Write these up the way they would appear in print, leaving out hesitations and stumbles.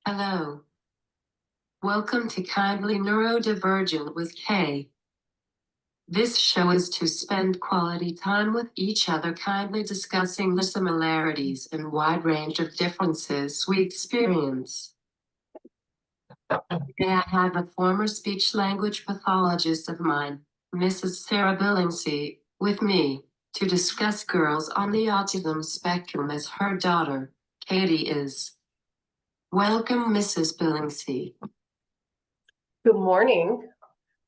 Hello. Welcome to Kindly Neurodivergent with Kay. This show is to spend quality time with each other, kindly discussing the similarities and wide range of differences we experience. Today I have a former speech language pathologist of mine, Mrs. Sarah Billingsey, with me to discuss girls on the autism spectrum as her daughter, Katie, is. Welcome, Mrs. Billingsey. Good morning.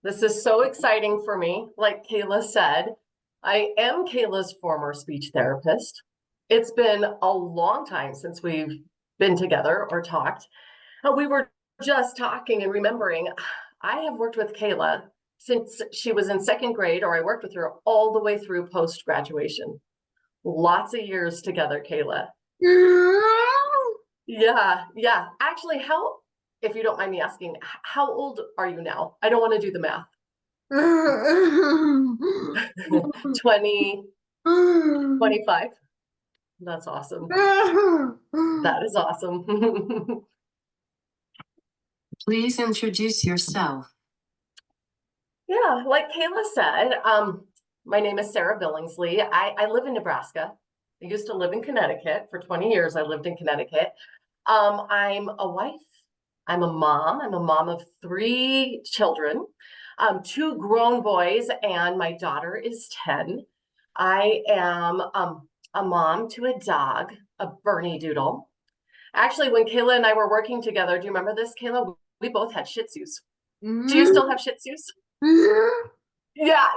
This is so exciting for me. Like Kayla said, I am Kayla's former speech therapist. It's been a long time since we've been together or talked. We were just talking and remembering, I have worked with Kayla since she was in second grade, or I worked with her all the way through post-graduation. Lots of years together, Kayla. Yeah. Actually, if you don't mind me asking, how old are you now? I don't want to do the math. 20, 25. That's awesome. That is awesome. Please introduce yourself. Yeah, like Kayla said, my name is Sarah Billingsley. I live in Nebraska. I used to live in Connecticut. For 20 years, I lived in Connecticut. I'm a wife. I'm a mom. I'm a mom of 3 children, 2 grown boys, and my daughter is 10. I am a mom to a dog, a Bernie Doodle. Actually, when Kayla and I were working together, do you remember this, Kayla? We both had Shih Tzus. Do you still have Shih Tzus? Yeah,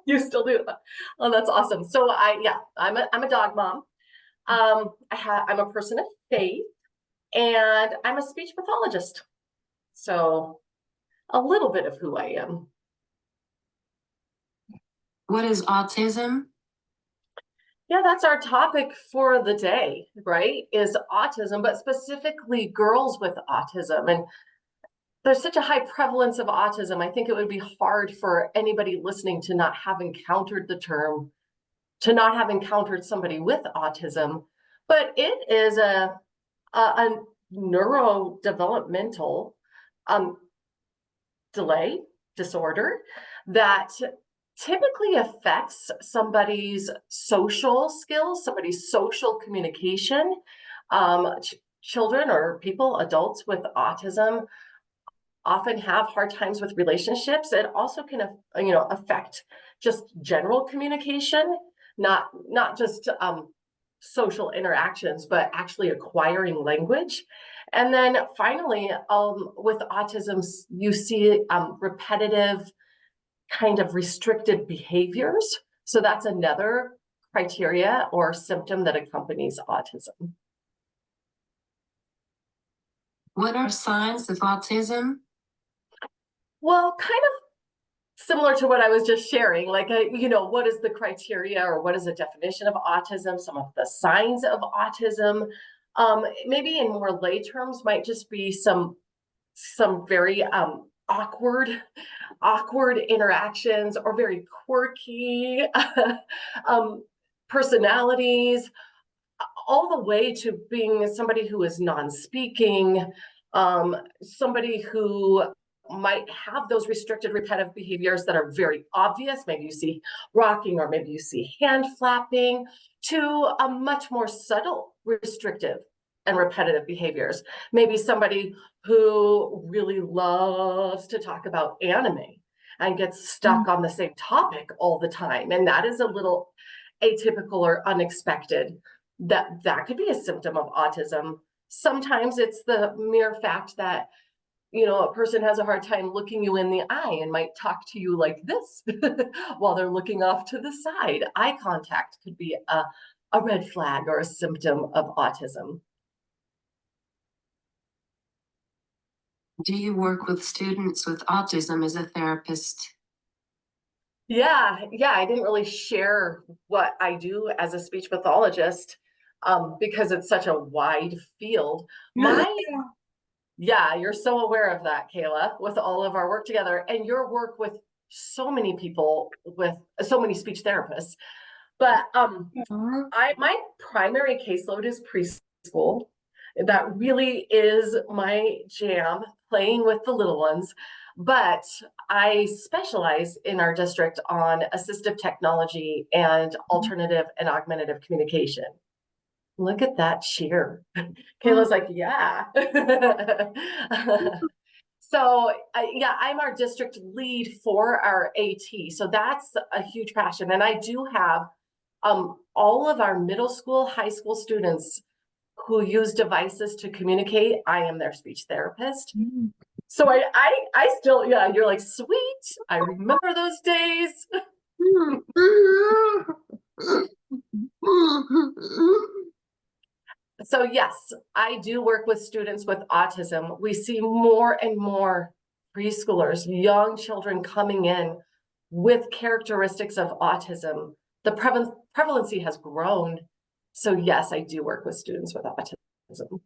you still do. Oh, that's awesome. So I'm a dog mom. I'm a person of faith, and I'm a speech pathologist. So a little bit of who I am. What is autism? Yeah, that's our topic for the day, right? Is autism, but specifically girls with autism. And there's such a high prevalence of autism. I think it would be hard for anybody listening to not have encountered the term, to not have encountered somebody with autism. But it is a neurodevelopmental delay, disorder that typically affects somebody's social skills, somebody's social communication. Children or people, adults with autism, often have hard times with relationships. It also can, affect just general communication, not just social interactions, but actually acquiring language. And then finally, with autism, you see repetitive kind of restricted behaviors. So that's another criteria or symptom that accompanies autism. What are signs of autism? Well, kind of similar to what I was just sharing, like, what is the criteria or what is the definition of autism, some of the signs of autism. Maybe in more lay terms might just be some very awkward interactions or very quirky personalities, all the way to being somebody who is non-speaking, somebody who might have those restricted repetitive behaviors that are very obvious. Maybe you see rocking, or maybe you see hand flapping, to a much more subtle restrictive and repetitive behaviors. Maybe somebody who really loves to talk about anime and gets stuck on the same topic all the time. And that is a little atypical or unexpected. That could be a symptom of autism. Sometimes it's the mere fact that a person has a hard time looking you in the eye and might talk to you like this while they're looking off to the side. Eye contact could be a red flag or a symptom of autism. Do you work with students with autism as a therapist? Yeah, I didn't really share what I do as a speech pathologist because it's such a wide field. Yeah, you're so aware of that, Kayla, with all of our work together and your work with so many people, with so many speech therapists. But my primary caseload is preschool. That really is my jam, playing with the little ones. But I specialize in our district on assistive technology and alternative and augmentative communication. Look at that cheer. Kayla's like, yeah. So yeah, I'm our district lead for our AT. So that's a huge passion. And I do have all of our middle school, high school students who use devices to communicate. I am their speech therapist. So I still, yeah, you're like, sweet. I remember those days. So yes, I do work with students with autism. We see more and more preschoolers, young children coming in with characteristics of autism. The prevalency has grown. So yes, I do work with students with autism.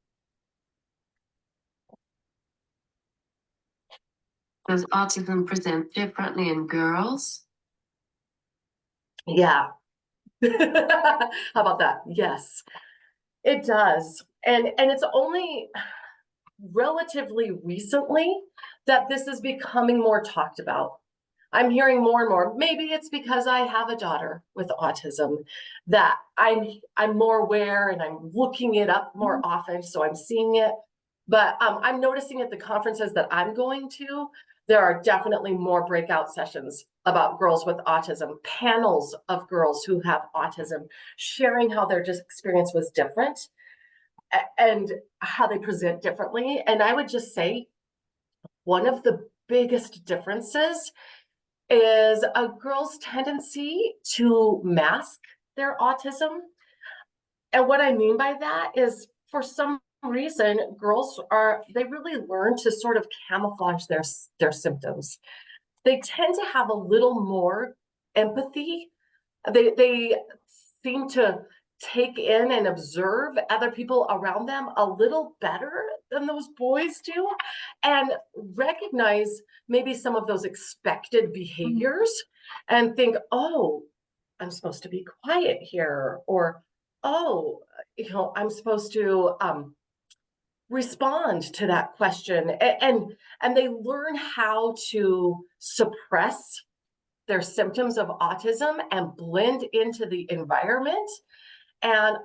Does autism present differently in girls? Yeah. How about that? Yes, it does. And it's only relatively recently that this is becoming more talked about. I'm hearing more and more. Maybe it's because I have a daughter with autism that I'm more aware and I'm looking it up more often, so I'm seeing it. But I'm noticing at the conferences that I'm going to, there are definitely more breakout sessions about girls with autism, panels of girls who have autism, sharing how their experience was different and how they present differently. And I would just say one of the biggest differences is a girl's tendency to mask their autism. And what I mean by that is, for some reason, girls they really learn to sort of camouflage their symptoms. They tend to have a little more empathy. They seem to take in and observe other people around them a little better than those boys do, and recognize maybe some of those expected behaviors and think, oh, I'm supposed to be quiet here, or oh, I'm supposed to respond to that question, and they learn how to suppress their symptoms of autism and blend into the environment, and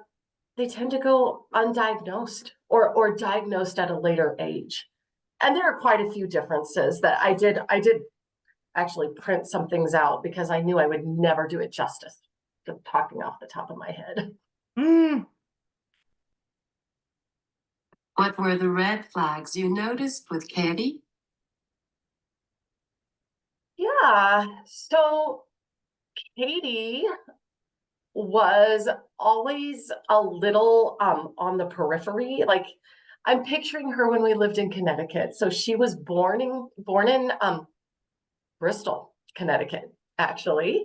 they tend to go undiagnosed or diagnosed at a later age. And there are quite a few differences that I did actually print some things out because I knew I would never do it justice, just talking off the top of my head. What were the red flags you noticed with Katie? Yeah, so Katie was always a little on the periphery. Like, I'm picturing her when we lived in Connecticut. So she was born in Bristol, Connecticut, actually.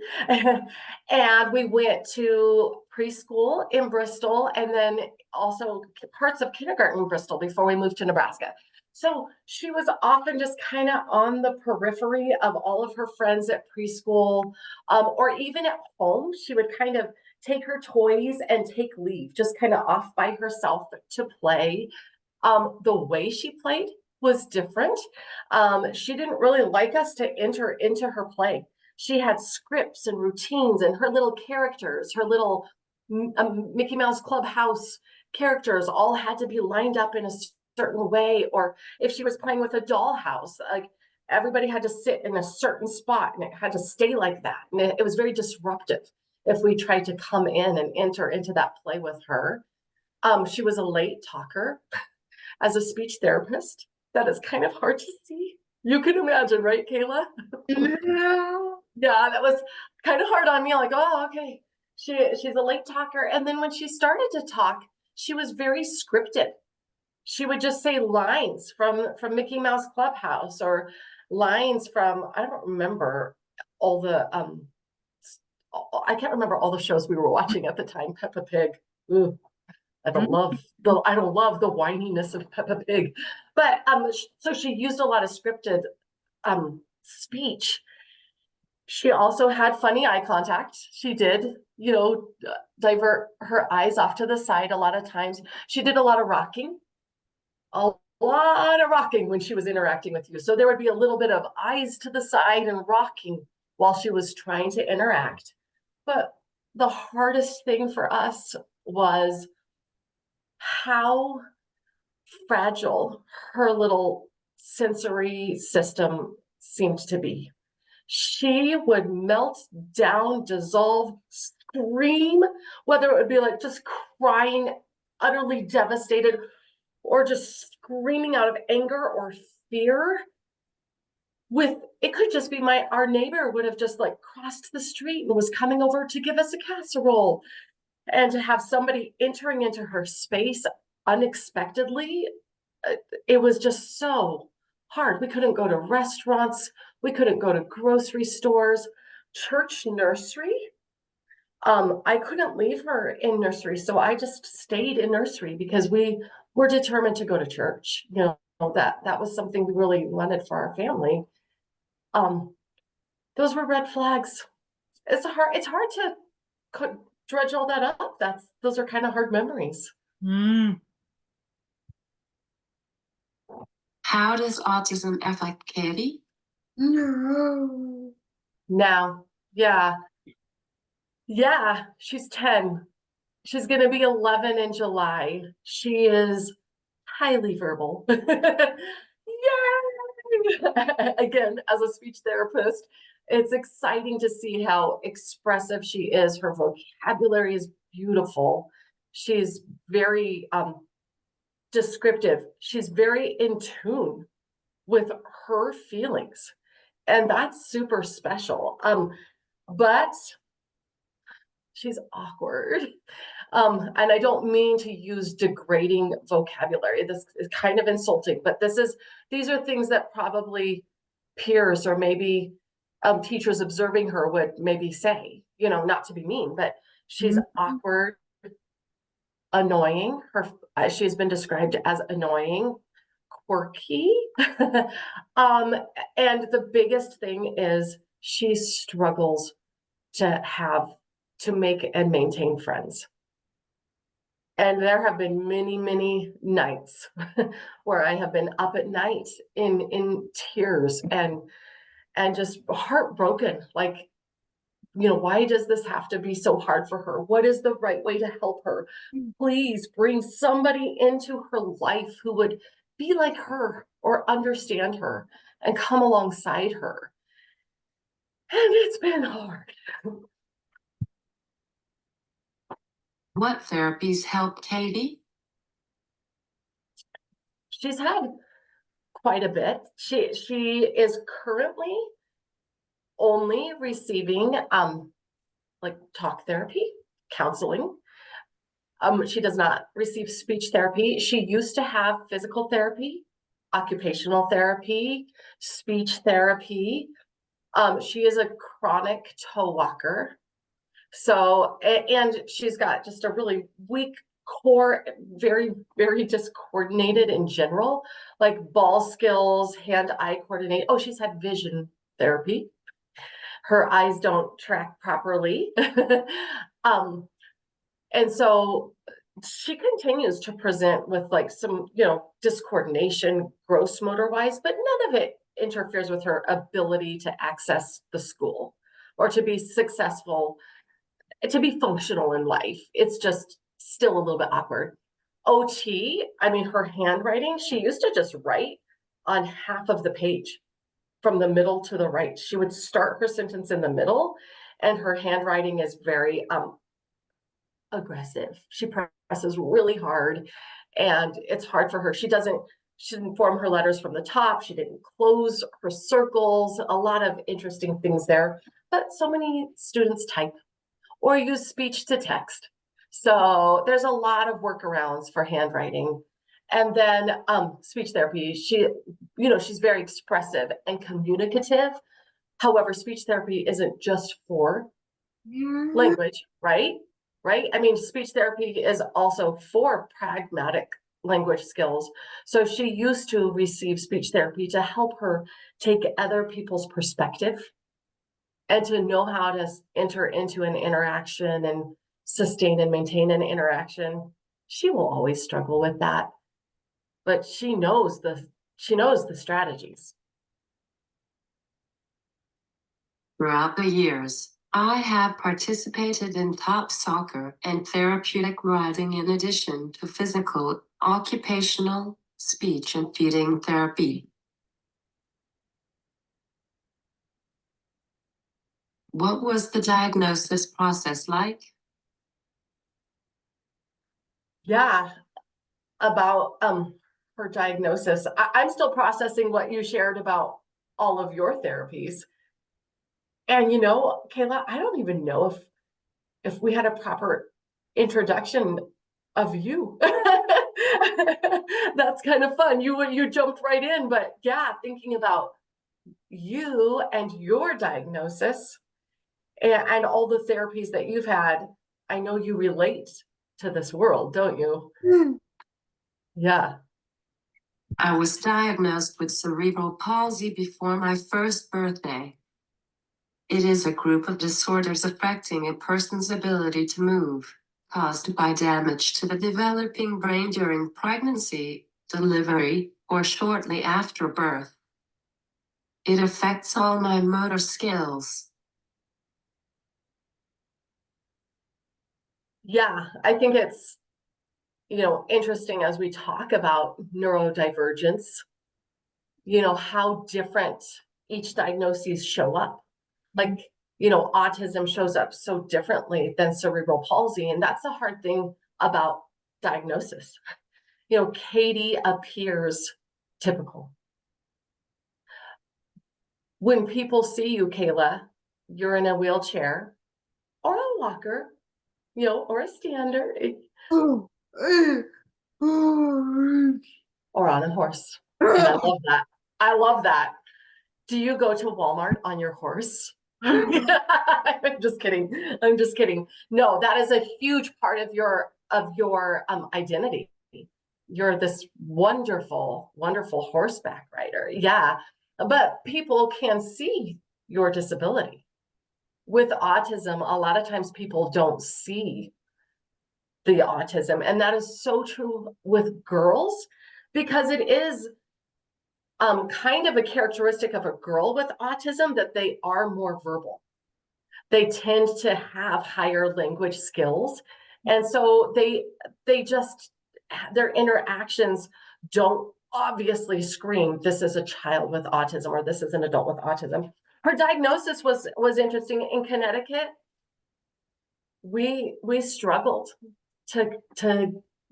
And we went to preschool in Bristol and then also parts of kindergarten in Bristol before we moved to Nebraska. So she was often just kind of on the periphery of all of her friends at preschool, or even at home. She would kind of take her toys and take leave, just kind of off by herself to play. The way she played was different. She didn't really like us to enter into her play. She had scripts and routines and her little characters, her little Mickey Mouse Clubhouse characters all had to be lined up in a certain way. Or if she was playing with a dollhouse, like everybody had to sit in a certain spot and it had to stay like that. And it was very disruptive if we tried to come in and enter into that play with her. She was a late talker. As a speech therapist, that is kind of hard to see. You can imagine, right, Kayla? Yeah, that was kind of hard on me. Like, oh, okay. She's a late talker. And then when she started to talk, she was very scripted. She would just say lines from Mickey Mouse Clubhouse, or lines from, I don't remember all the I can't remember all the shows we were watching at the time. Peppa Pig. Ooh. I don't love the whininess of Peppa Pig, but so she used a lot of scripted speech. She also had funny eye contact. She did divert her eyes off to the side a lot of times. She did a lot of rocking, a lot of rocking when she was interacting with you. So there would be a little bit of eyes to the side and rocking while she was trying to interact. But the hardest thing for us was how fragile her little sensory system seemed to be. She would melt down, dissolve, scream, whether it would be like just crying, utterly devastated, or just screaming out of anger or fear. It could just be our neighbor would have just like crossed the street and was coming over to give us a casserole. And to have somebody entering into her space unexpectedly, it was just so hard. We couldn't go to restaurants. We couldn't go to grocery stores, church nursery. I couldn't leave her in nursery. So I just stayed in nursery because we were determined to go to church. That was something we really wanted for our family. Those were red flags. It's hard to dredge all that up. Those are kind of hard memories. Mm. How does autism affect Katie? Now, yeah, she's 10. She's going to be 11 in July. She is highly verbal. Yay! Again, as a speech therapist, it's exciting to see how expressive she is. Her vocabulary is beautiful. She's very descriptive. She's very in tune with her feelings. And that's super special. But she's awkward. And I don't mean to use degrading vocabulary. This is kind of insulting, but these are things that probably peers or maybe teachers observing her would maybe say, not to be mean, but she's awkward, annoying. She's been described as annoying, quirky. And the biggest thing is she struggles to make and maintain friends. And there have been many, many nights where I have been up at night in tears and just heartbroken. Like, why does this have to be so hard for her? What is the right way to help her? Please bring somebody into her life who would be like her or understand her and come alongside her. And it's been hard. What therapies help Katie? She's had quite a bit. She is currently only receiving like talk therapy, counseling. She does not receive speech therapy. She used to have physical therapy, occupational therapy, speech therapy. She is a chronic toe walker. So, and she's got just a really weak core, very, very discoordinated in general, like ball skills, hand-eye coordinate. Oh, she's had vision therapy. Her eyes don't track properly. And so she continues to present with like some, discoordination, gross motor wise, but none of it interferes with her ability to access the school or to be successful, to be functional in life. It's just still a little bit awkward. OT, her handwriting, she used to just write on half of the page from the middle to the right. She would start her sentence in the middle, and her handwriting is very aggressive. She presses really hard, and it's hard for her. She didn't form her letters from the top. She didn't close her circles. A lot of interesting things there. But so many students type or use speech to text. So there's a lot of workarounds for handwriting. And then speech therapy, she's very expressive and communicative. However, speech therapy isn't just for language, right? Right? Speech therapy is also for pragmatic language skills. So she used to receive speech therapy to help her take other people's perspective and to know how to enter into an interaction and sustain and maintain an interaction, she will always struggle with that. But she knows the strategies. Throughout the years, I have participated in top soccer and therapeutic riding in addition to physical, occupational, speech and feeding therapy. What was the diagnosis process like? Yeah, about her diagnosis. I'm still processing what you shared about all of your therapies. And Kayla, I don't even know if we had a proper introduction of you. That's kind of fun. You jumped right in, but yeah, thinking about you and your diagnosis and all the therapies that you've had, I know you relate to this world, don't you? Yeah. I was diagnosed with cerebral palsy before my first birthday. It is a group of disorders affecting a person's ability to move, caused by damage to the developing brain during pregnancy, delivery, or shortly after birth. It affects all my motor skills. Yeah, I think it's interesting as we talk about neurodivergence, how different each diagnosis show up. Like, autism shows up so differently than cerebral palsy. And that's the hard thing about diagnosis. Katie appears typical. When people see you, Kayla, you're in a wheelchair or a walker, or a stander, or on a horse. And I love that. I love that. Do you go to Walmart on your horse? I'm just kidding. I'm just kidding. No, that is a huge part of your identity. You're this wonderful, wonderful horseback rider. Yeah. But people can see your disability. With autism, a lot of times people don't see the autism. And that is so true with girls, because it is kind of a characteristic of a girl with autism that they are more verbal. They tend to have higher language skills. And so they just, their interactions don't obviously scream, this is a child with autism or this is an adult with autism. Her diagnosis was interesting. In Connecticut, we struggled to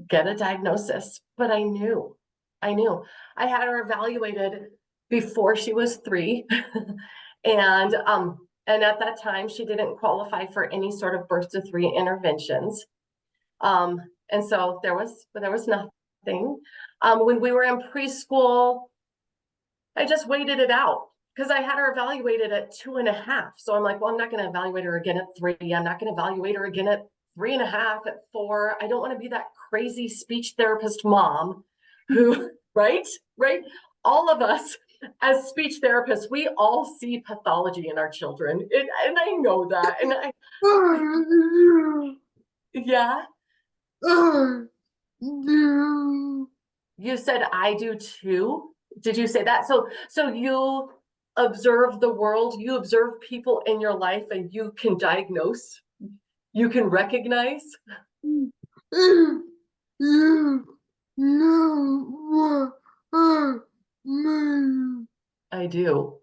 get a diagnosis, but I knew. I had her evaluated before she was 3. And at that time, she didn't qualify for any sort of birth to 3 interventions. And so there was nothing. When we were in preschool, I just waited it out because I had her evaluated at 2.5. So I'm like, well, I'm not going to evaluate her again at 3. I'm not going to evaluate her again at 3.5, at 4. I don't want to be that crazy speech therapist mom who, right? All of us as speech therapists, we all see pathology in our children. And I know that. And yeah. You said I do too. Did you say that? So you observe the world, you observe people in your life, and you can diagnose, you can recognize. I do.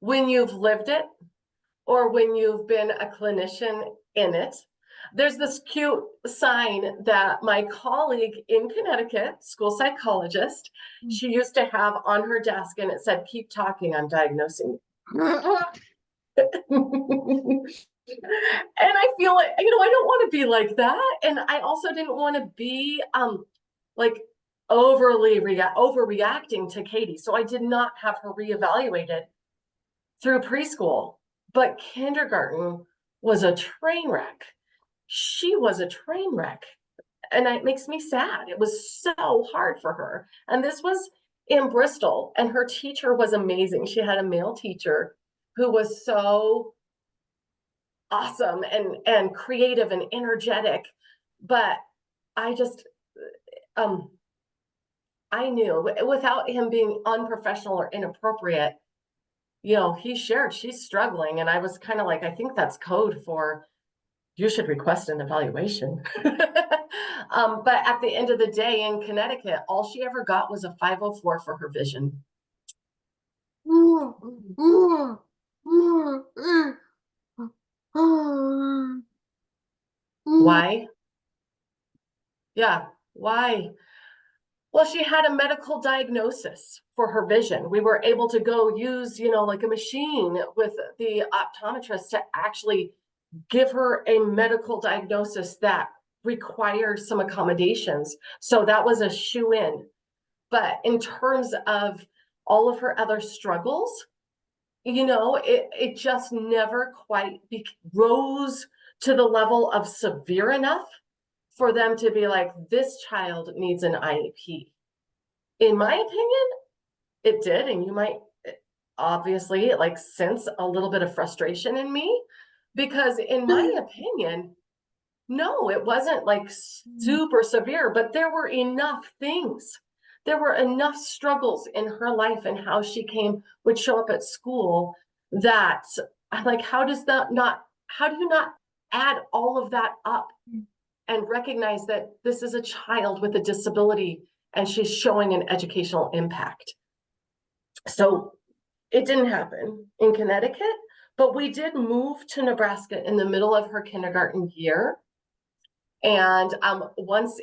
When you've lived it, or when you've been a clinician in it, there's this cute sign that my colleague in Connecticut, school psychologist, she used to have on her desk, and it said, "Keep talking, I'm diagnosing." And I feel like, I don't want to be like that. And I also didn't want to be like overreacting to Katie. So I did not have her reevaluated through preschool. But kindergarten was a train wreck. She was a train wreck. And it makes me sad. It was so hard for her. And this was in Bristol, and her teacher was amazing. She had a male teacher who was so awesome and creative and energetic. But I just I knew without him being unprofessional or inappropriate, he shared she's struggling, and I was kind of like, I think that's code for you should request an evaluation. But at the end of the day in Connecticut, all she ever got was a 504 for her vision. Why? Yeah, why? Well, she had a medical diagnosis for her vision. We were able to go use, like a machine with the optometrist to actually give her a medical diagnosis that required some accommodations. So that was a shoe-in. But in terms of all of her other struggles, it just never quite rose to the level of severe enough for them to be like, this child needs an IEP. In my opinion, it did. And you might obviously sense a little bit of frustration in me, because in my opinion, no, it wasn't like super severe, but there were enough things. There were enough struggles in her life and how she would show up at school that I'm like, how do you not add all of that up and recognize that this is a child with a disability and she's showing an educational impact? So it didn't happen in Connecticut, but we did move to Nebraska in the middle of her kindergarten year. And once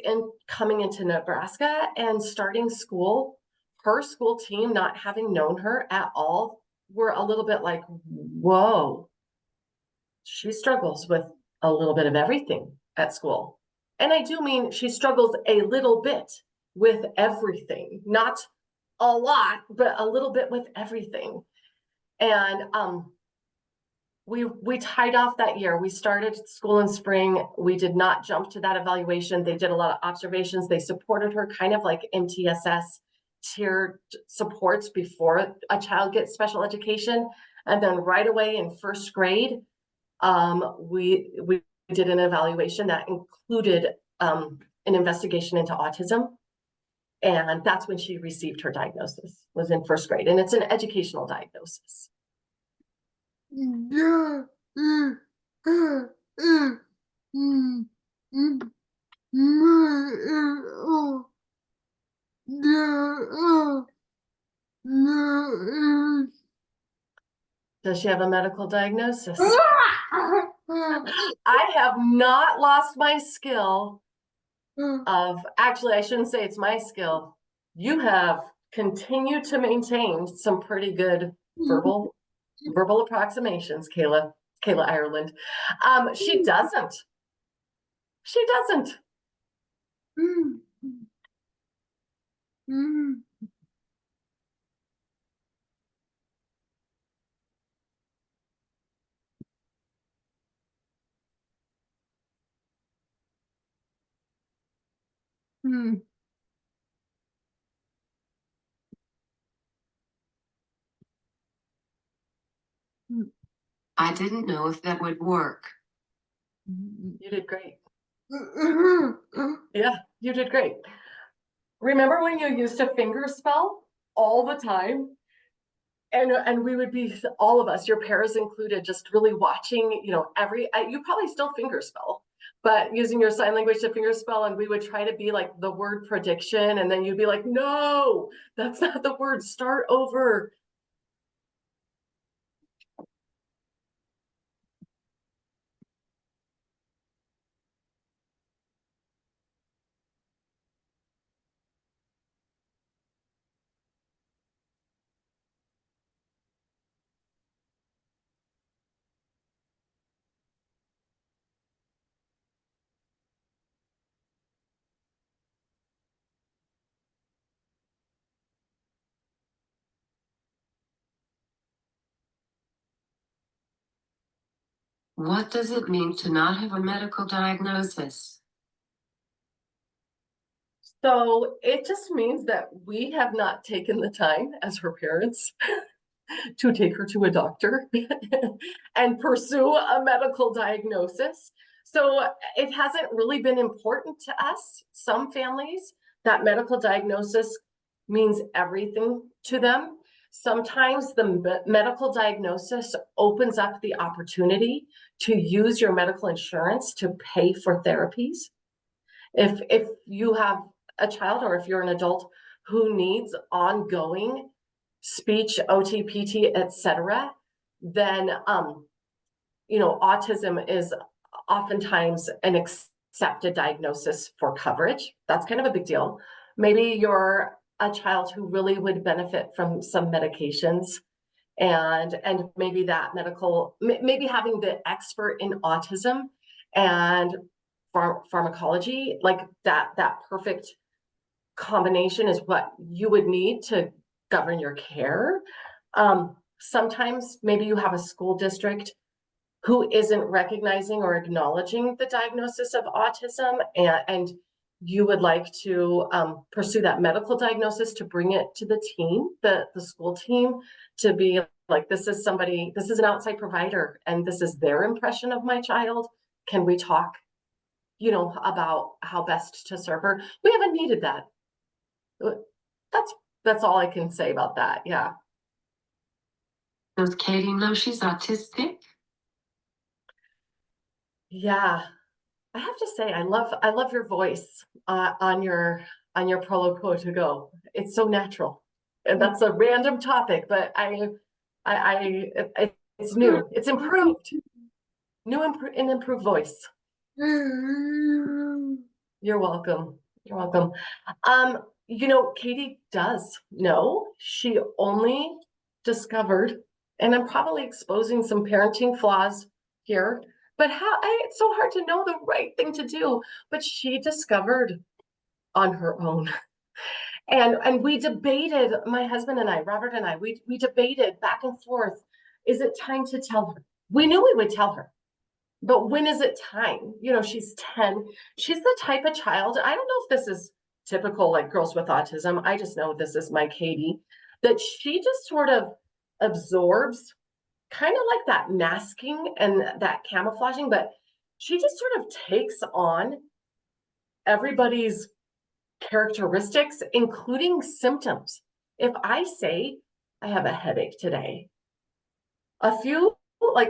coming into Nebraska and starting school, her school team, not having known her at all, were a little bit like, whoa, she struggles with a little bit of everything at school. And I do mean she struggles a little bit with everything, not a lot, but a little bit with everything. And we tied off that year. We started school in spring. We did not jump to that evaluation. They did a lot of observations. They supported her kind of like MTSS tiered supports before a child gets special education. And then right away in first grade, we did an evaluation that included an investigation into autism. And that's when she received her diagnosis, was in first grade. And it's an educational diagnosis. Does she have a medical diagnosis? I have not lost my skill of, actually, I shouldn't say it's my skill. You have continued to maintain some pretty good verbal approximations, Kayla Ireland. She doesn't. I didn't know if that would work. You did great. Yeah, you did great. Remember when you used to finger spell all the time? And we would be, all of us, your parents included, just really watching, you probably still finger spell, but using your sign language to finger spell, and we would try to be like the word prediction, and then you'd be like, no, that's not the word, start over. What does it mean to not have a medical diagnosis? So it just means that we have not taken the time as her parents to take her to a doctor and pursue a medical diagnosis. So it hasn't really been important to us, some families, that medical diagnosis means everything to them. Sometimes the medical diagnosis opens up the opportunity to use your medical insurance to pay for therapies. If you have a child or if you're an adult who needs ongoing speech, OT, PT, etc., then autism is oftentimes an accepted diagnosis for coverage. That's kind of a big deal. Maybe you're a child who really would benefit from some medications, and maybe that maybe having the expert in autism and pharmacology, like that perfect combination is what you would need to govern your care. Sometimes maybe you have a school district who isn't recognizing or acknowledging the diagnosis of autism, and you would like to pursue that medical diagnosis to bring it to the team, the school team, to be like, this is an outside provider, and this is their impression of my child. Can we talk, about how best to serve her? We haven't needed that. That's all I can say about that. Yeah. Does Katie know she's autistic? Yeah. I have to say, I love your voice on your Prolo Quo to go. It's so natural, and that's a random topic, but it's new. It's improved, an improved voice. You're welcome. You're welcome. Katie does know. She only discovered, and I'm probably exposing some parenting flaws here, but it's so hard to know the right thing to do. But she discovered on her own. And we debated, my husband and I, Robert and I, we debated back and forth. Is it time to tell her? We knew we would tell her. But when is it time? She's 10. She's the type of child, I don't know if this is typical, like girls with autism. I just know this is my Katie, that she just sort of absorbs, kind of like that masking and that camouflaging, but she just sort of takes on everybody's characteristics, including symptoms. If I say I have a headache today, a few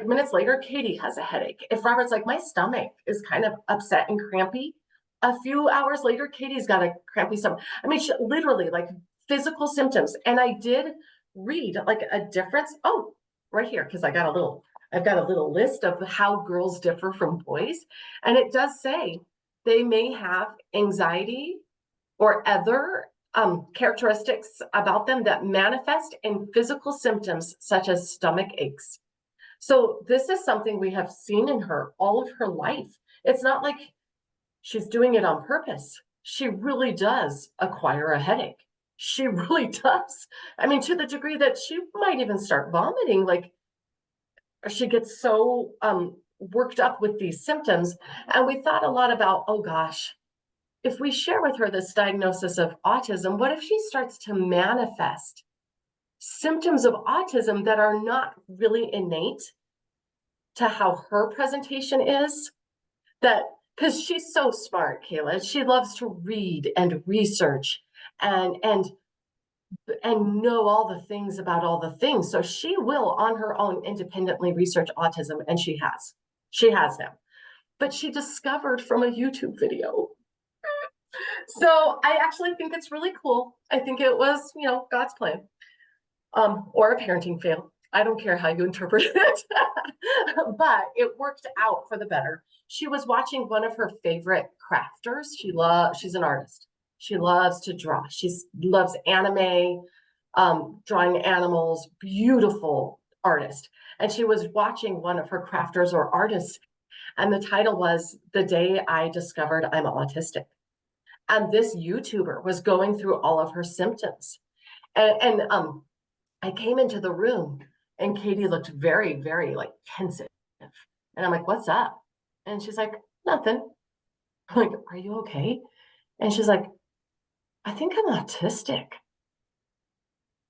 minutes later, Katie has a headache. If Robert's like, my stomach is kind of upset and crampy, a few hours later, Katie's got a crampy stomach. I mean, she literally like physical symptoms. And I did read like a difference. Oh, right here, because I've got a little list of how girls differ from boys. And it does say they may have anxiety or other characteristics about them that manifest in physical symptoms such as stomach aches. So this is something we have seen in her all of her life. It's not like she's doing it on purpose. She really does acquire a headache. She really does. I mean, to the degree that she might even start vomiting, like she gets so worked up with these symptoms. And we thought a lot about, oh gosh, if we share with her this diagnosis of autism, what if she starts to manifest symptoms of autism that are not really innate to how her presentation is? That because she's so smart, Kayla, she loves to read and research and know all the things about all the things. So she will on her own independently research autism, and she has them. But she discovered from a YouTube video. So I actually think it's really cool. I think it was, God's plan, or a parenting fail. I don't care how you interpret it, but it worked out for the better. She was watching one of her favorite crafters. She's an artist. She loves to draw. She loves anime, drawing animals, beautiful artist. And she was watching one of her crafters or artists, and the title was "The Day I Discovered I'm Autistic." And this YouTuber was going through all of her symptoms. And I came into the room and Katie looked very, very like pensive. And I'm like, what's up? And she's like, nothing. I'm like, are you okay? And she's like, I think I'm autistic.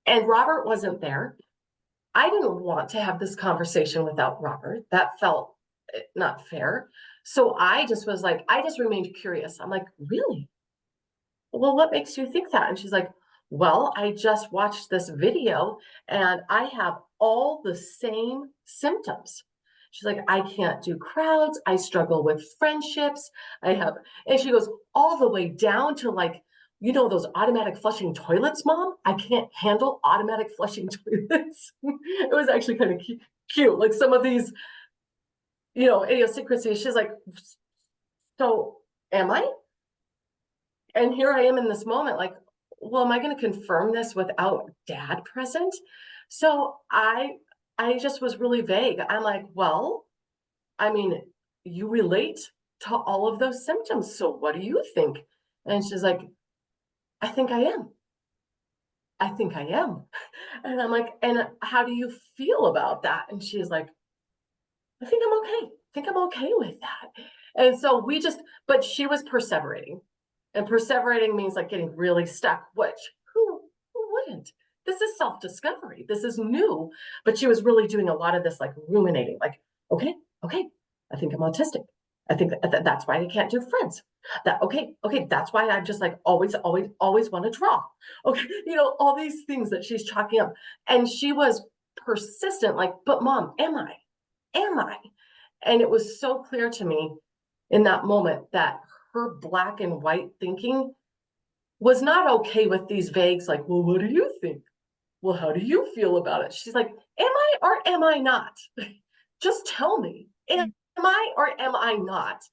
And Robert wasn't there. I didn't want to have this conversation without Robert. That felt not fair. So I just was like, I just remained curious. I'm like, really? Well, what makes you think that? And she's like, well, I just watched this video and I have all the same symptoms. She's like, I can't do crowds. I struggle with friendships. I have, and she goes all the way down to like, those automatic flushing toilets, mom. I can't handle automatic flushing toilets. It was actually kind of cute. Like some of these, idiosyncrasies. She's like, so am I? And here I am in this moment, like, well, am I going to confirm this without dad present? So I just was really vague. I'm like, well, I mean, you relate to all of those symptoms. So what do you think? And she's like, I think I am. I think I am. And I'm like, and how do you feel about that? And she's like, I think I'm okay. I think I'm okay with that. And so but she was perseverating. And perseverating means like getting really stuck, which who wouldn't? This is self-discovery. This is new. But she was really doing a lot of this like ruminating, like, okay, I think I'm autistic. I think that's why I can't do friends. Okay, that's why I just like always want to draw. Okay, all these things that she's chalking up. And she was persistent, like, but mom, am I? Am I? And it was so clear to me in that moment that her black and white thinking was not okay with these vagues, like, well, what do you think? Well, how do you feel about it? She's like, am I or am I not? Just tell me, am I or am I not?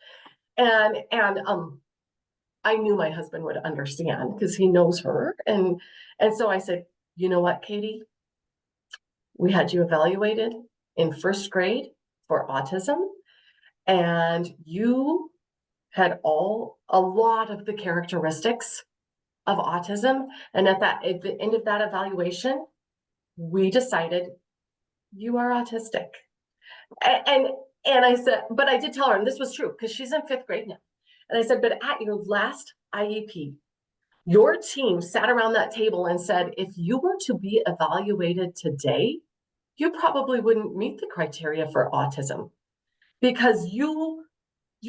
And I knew my husband would understand because he knows her. And so I said, you know what, Katie? We had you evaluated in first grade for autism, and you had a lot of the characteristics of autism. And at the end of that evaluation, we decided you are autistic. And and I said, but I did tell her, and this was true because she's in fifth grade now. And I said, but at your last IEP, your team sat around that table and said, if you were to be evaluated today, you probably wouldn't meet the criteria for autism because you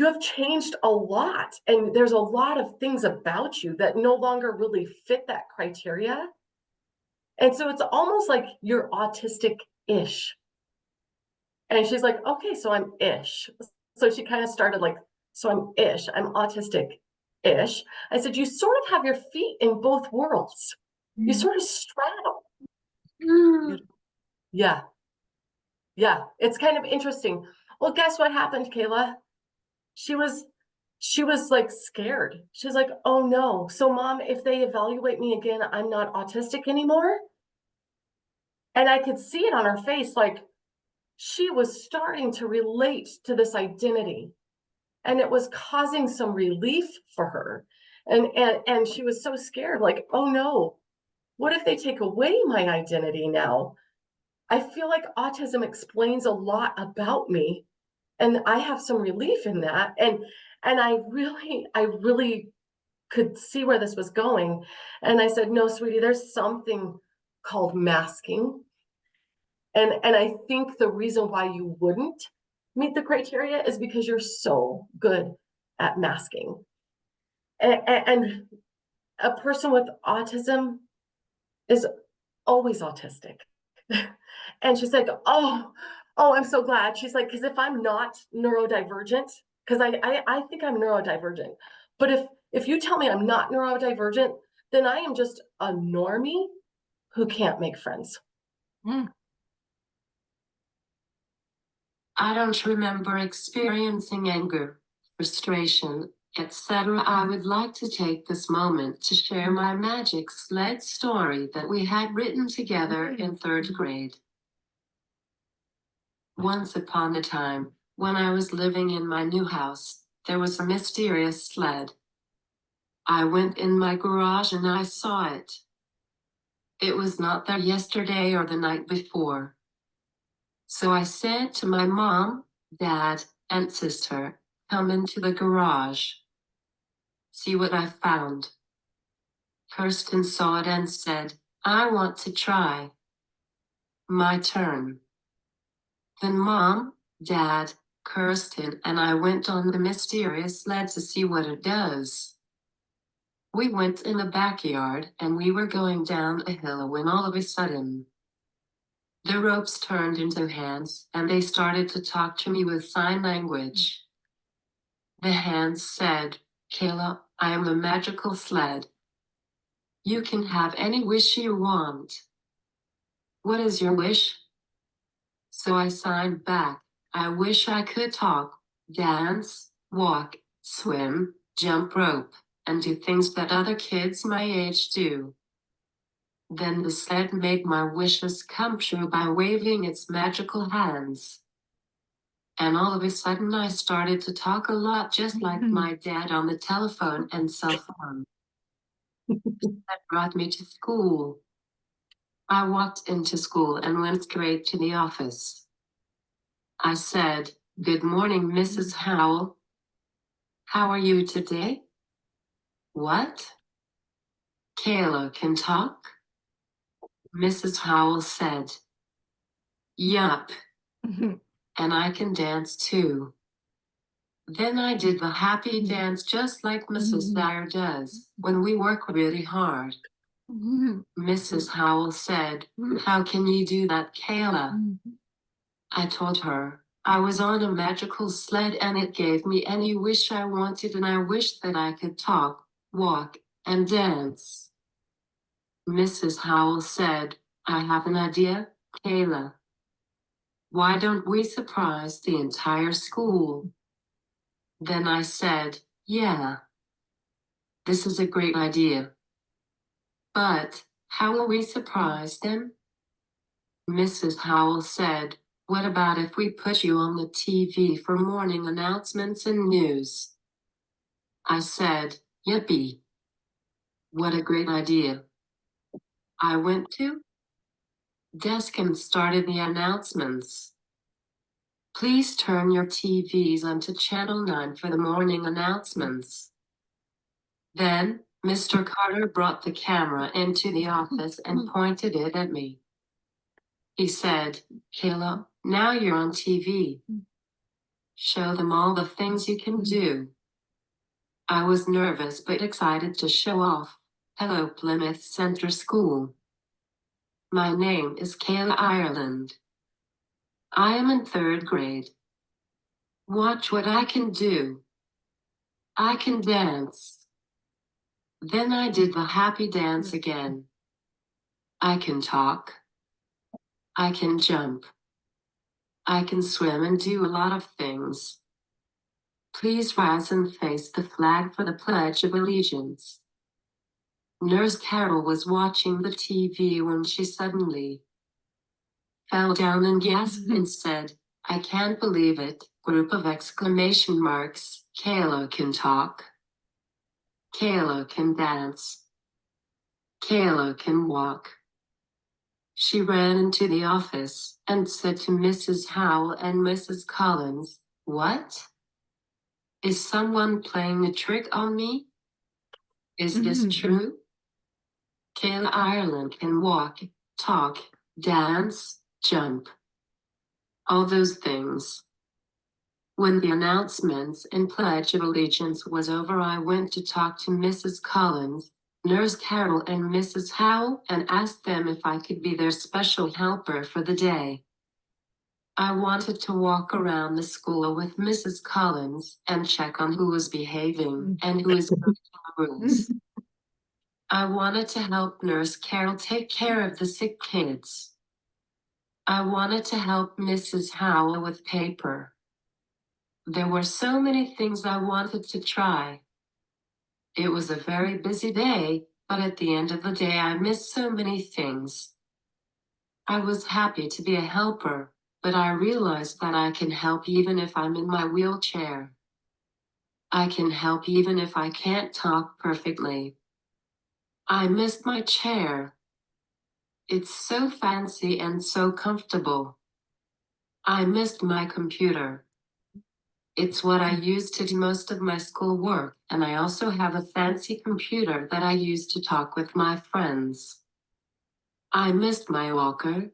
have changed a lot, and there's a lot of things about you that no longer really fit that criteria. And so it's almost like you're autistic-ish. And she's like, okay, so I'm ish. So she kind of started like, so I'm ish, I'm autistic-ish. I said, you sort of have your feet in both worlds. You sort of straddle. Yeah, yeah, it's kind of interesting. Well, guess what happened, Kayla? She was like scared. She's like, oh no. So mom, if they evaluate me again, I'm not autistic anymore. And I could see it on her face. Like she was starting to relate to this identity and it was causing some relief for her. And she was so scared, like, oh no, what if they take away my identity now? I feel like autism explains a lot about me and I have some relief in that. And I really could see where this was going. And I said, no, sweetie, there's something called masking. And I think the reason why you wouldn't meet the criteria is because you're so good at masking. And a person with autism is always autistic. And she's like, oh, I'm so glad. She's like, because if I'm not neurodivergent, because I think I'm neurodivergent, but if you tell me I'm not neurodivergent, then I am just a normie who can't make friends. I don't remember experiencing anger, frustration, etc. I would like to take this moment to share my magic sled story that we had written together in third grade. Once upon a time, when I was living in my new house, there was a mysterious sled. I went in my garage and I saw it. It was not there yesterday or the night before. So I said to my mom, dad, and sister, come into the garage. See what I found. Kirsten saw it and said, I want to try. My turn. Then Mom, Dad, Kirsten, and I went on the mysterious sled to see what it does. We went in the backyard and we were going down a hill when all of a sudden, the ropes turned into hands and they started to talk to me with sign language. The hands said, "Kayla, I am a magical sled. You can have any wish you want. What is your wish?" So I signed back, "I wish I could talk, dance, walk, swim, jump rope, and do things that other kids my age do." Then the sled made my wishes come true by waving its magical hands. And all of a sudden I started to talk a lot just like my dad on the telephone and cell phone. That brought me to school. I walked into school and went straight to the office. I said, "Good morning, Mrs. Howell. How are you today?" "What? Kayla can talk?" Mrs. Howell said. "Yup, and I can dance too." Then I did the happy dance just like Mrs. Dyer does when we work really hard. Mrs. Howell said, "How can you do that, Kayla?" I told her, I was on a magical sled and it gave me any wish I wanted and I wished that I could talk, walk, and dance. Mrs. Howell said, "I have an idea, Kayla. Why don't we surprise the entire school?" Then I said, "Yeah, this is a great idea. But how will we surprise them?" Mrs. Howell said, "What about if we put you on the TV for morning announcements and news?" I said, "Yippee. What a great idea." I went to desk and started the announcements. "Please turn your TVs onto channel 9 for the morning announcements." Then, Mr. Carter brought the camera into the office and pointed it at me. He said, "Kayla, now you're on TV. Show them all the things you can do." I was nervous but excited to show off. "Hello, Plymouth Center School. My name is Kayla Ireland. I am in 3rd grade. Watch what I can do. I can dance." Then I did the happy dance again. I can talk. I can jump. I can swim and do a lot of things. Please rise and face the flag for the Pledge of Allegiance. Nurse Carol was watching the TV when she suddenly fell down and gasped and said, "I can't believe it, group of exclamation marks. Kayla can talk. Kayla can dance. Kayla can walk." She ran into the office and said to Mrs. Howell and Mrs. Collins, "What? Is someone playing a trick on me? Is this true? Kayla Ireland can walk, talk, dance, jump. All those things." When the announcements and Pledge of Allegiance was over, I went to talk to Mrs. Collins, Nurse Carol, and Mrs. Howell and asked them if I could be their special helper for the day. I wanted to walk around the school with Mrs. Collins and check on who was behaving and who is breaking the rules. I wanted to help Nurse Carol take care of the sick kids. I wanted to help Mrs. Howell with paper. There were so many things I wanted to try. It was a very busy day, but at the end of the day I missed so many things. I was happy to be a helper, but I realized that I can help even if I'm in my wheelchair. I can help even if I can't talk perfectly. I missed my chair. It's so fancy and so comfortable. I missed my computer. It's what I use to do most of my school work, and I also have a fancy computer that I use to talk with my friends. I missed my walker.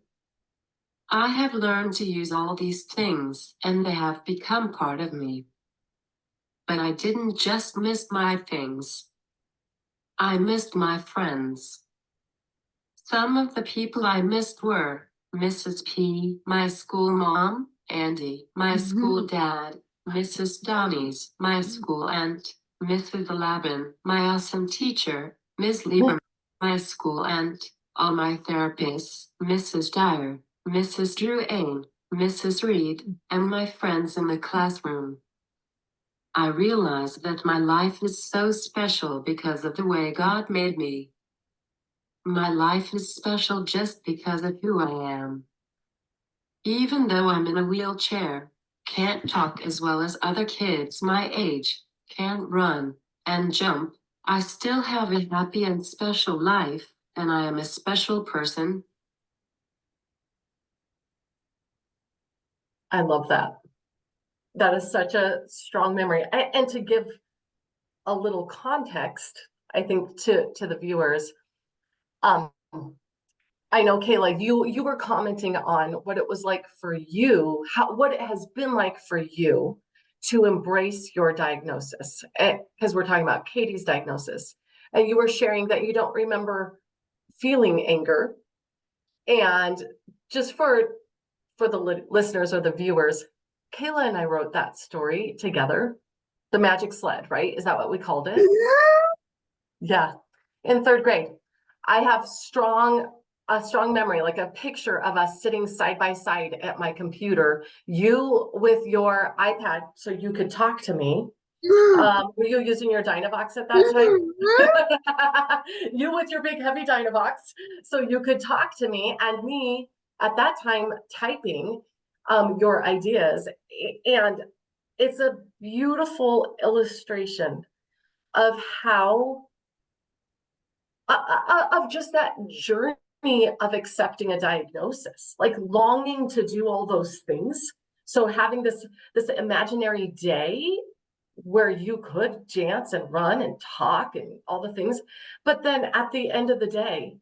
I have learned to use all these things, and they have become part of me. But I didn't just miss my things. I missed my friends. Some of the people I missed were Mrs. P, my school mom, Andy, my school dad, Mrs. Donnies, my school aunt, Mrs. Labin, my awesome teacher, Ms. Lieber, my school aunt, all my therapists, Mrs. Dyer, Mrs. Drew Ain, Mrs. Reed, and my friends in the classroom. I realize that my life is so special because of the way God made me. My life is special just because of who I am. Even though I'm in a wheelchair, can't talk as well as other kids my age, can't run and jump, I still have a happy and special life, and I am a special person. I love that. That is such a strong memory. And to give a little context, I think to the viewers, um, I know, Kayla, you were commenting on what it was like for you, what it has been like for you to embrace your diagnosis, because we're talking about Katie's diagnosis, and you were sharing that you don't remember feeling anger. And just for the listeners or the viewers, Kayla and I wrote that story together, the magic sled, right? Is that what we called it? Yeah, in third grade. I have a strong memory, like a picture of us sitting side by side at my computer, you with your iPad so you could talk to me. Were you using your Dynavox at that time? You with your big heavy Dynavox so you could talk to me, and me at that time typing your ideas. And it's a beautiful illustration of how of just that journey of accepting a diagnosis, like longing to do all those things. So having this imaginary day where you could dance and run and talk and all the things, but then at the end of the day,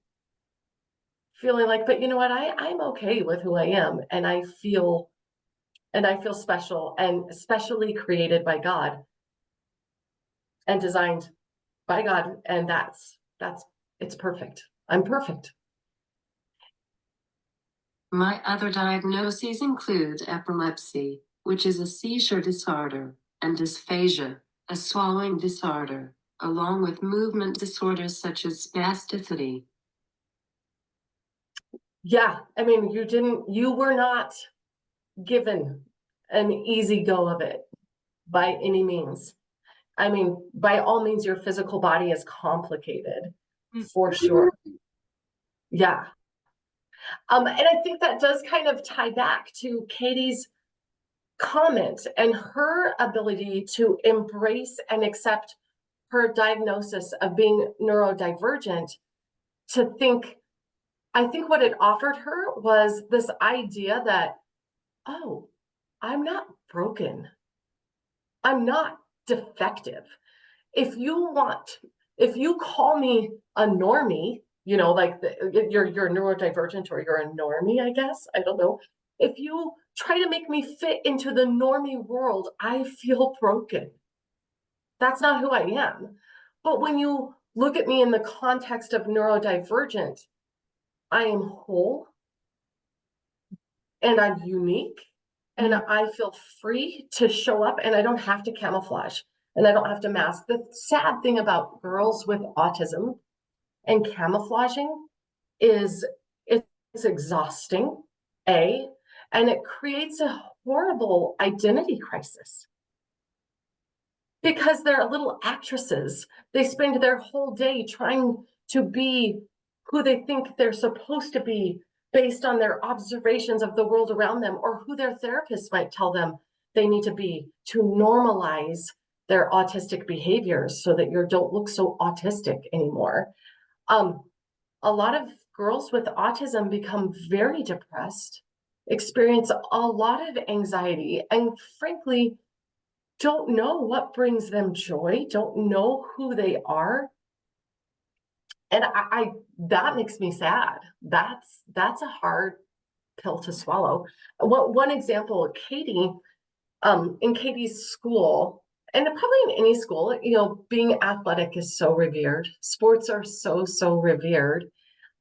feeling like, but you know what, I'm okay with who I am, and I feel special and specially created by God and designed by God, and that's it's perfect. I'm perfect. My other diagnoses include epilepsy, which is a seizure disorder, and dysphagia, a swallowing disorder, along with movement disorders such as spasticity. Yeah, I mean, you were not given an easy go of it by any means. I mean, by all means, your physical body is complicated for sure. Yeah. And I think that does kind of tie back to Katie's comment and her ability to embrace and accept her diagnosis of being neurodivergent. To think, I think what it offered her was this idea that, oh, I'm not broken. I'm not defective. If you call me a normie, like you're neurodivergent or you're a normie, I guess. I don't know. If you try to make me fit into the normie world, I feel broken. That's not who I am. But when you look at me in the context of neurodivergent, I am whole and I'm unique and I feel free to show up, and I don't have to camouflage and I don't have to mask. The sad thing about girls with autism and camouflaging is it's exhausting, and it creates a horrible identity crisis because they're little actresses. They spend their whole day trying to be who they think they're supposed to be based on their observations of the world around them, or who their therapist might tell them they need to be to normalize their autistic behaviors so that you don't look so autistic anymore. A lot of girls with autism become very depressed, experience a lot of anxiety, and frankly, don't know what brings them joy, don't know who they are. And I that makes me sad. That's a hard pill to swallow. One example, Katie, in Katie's school, and probably in any school, being athletic is so revered. Sports are so revered.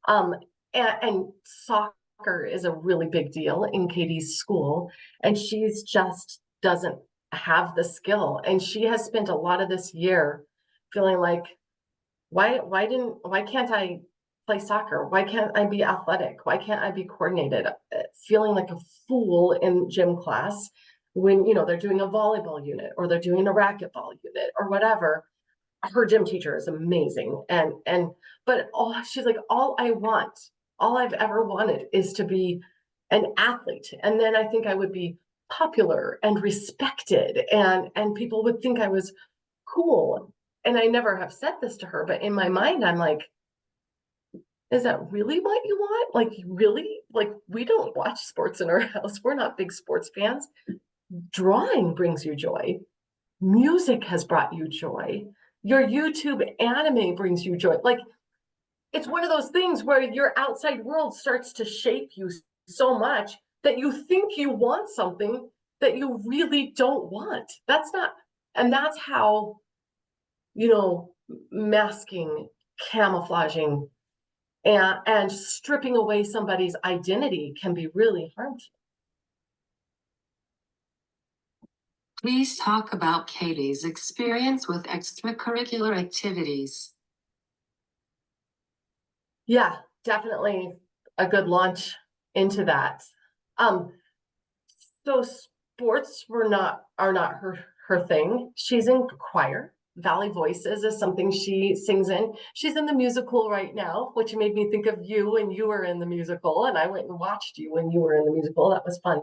Um, and soccer is a really big deal in Katie's school, and she's just doesn't have the skill. And she has spent a lot of this year feeling like, why can't I play soccer? Why can't I be athletic? Why can't I be coordinated? Feeling like a fool in gym class when they're doing a volleyball unit or they're doing a racquetball unit or whatever. Her gym teacher is amazing, but she's like, all I've ever wanted is to be an athlete, and then I think I would be popular and respected, and people would think I was cool. And I never have said this to her, but in my mind, I'm like, is that really what you want? Like, really? Like, we don't watch sports in our house. We're not big sports fans. Drawing brings you joy. Music has brought you joy. Your YouTube anime brings you joy. Like, it's one of those things where your outside world starts to shape you so much that you think you want something that you really don't want. And that's how, masking, camouflaging, and stripping away somebody's identity can be really harmful. Please talk about Katie's experience with extracurricular activities. Yeah, definitely a good launch into that. So sports are not her thing. She's in choir. Valley Voices is something she sings in. She's in the musical right now, which made me think of you when you were in the musical, and I went and watched you when you were in the musical. That was fun.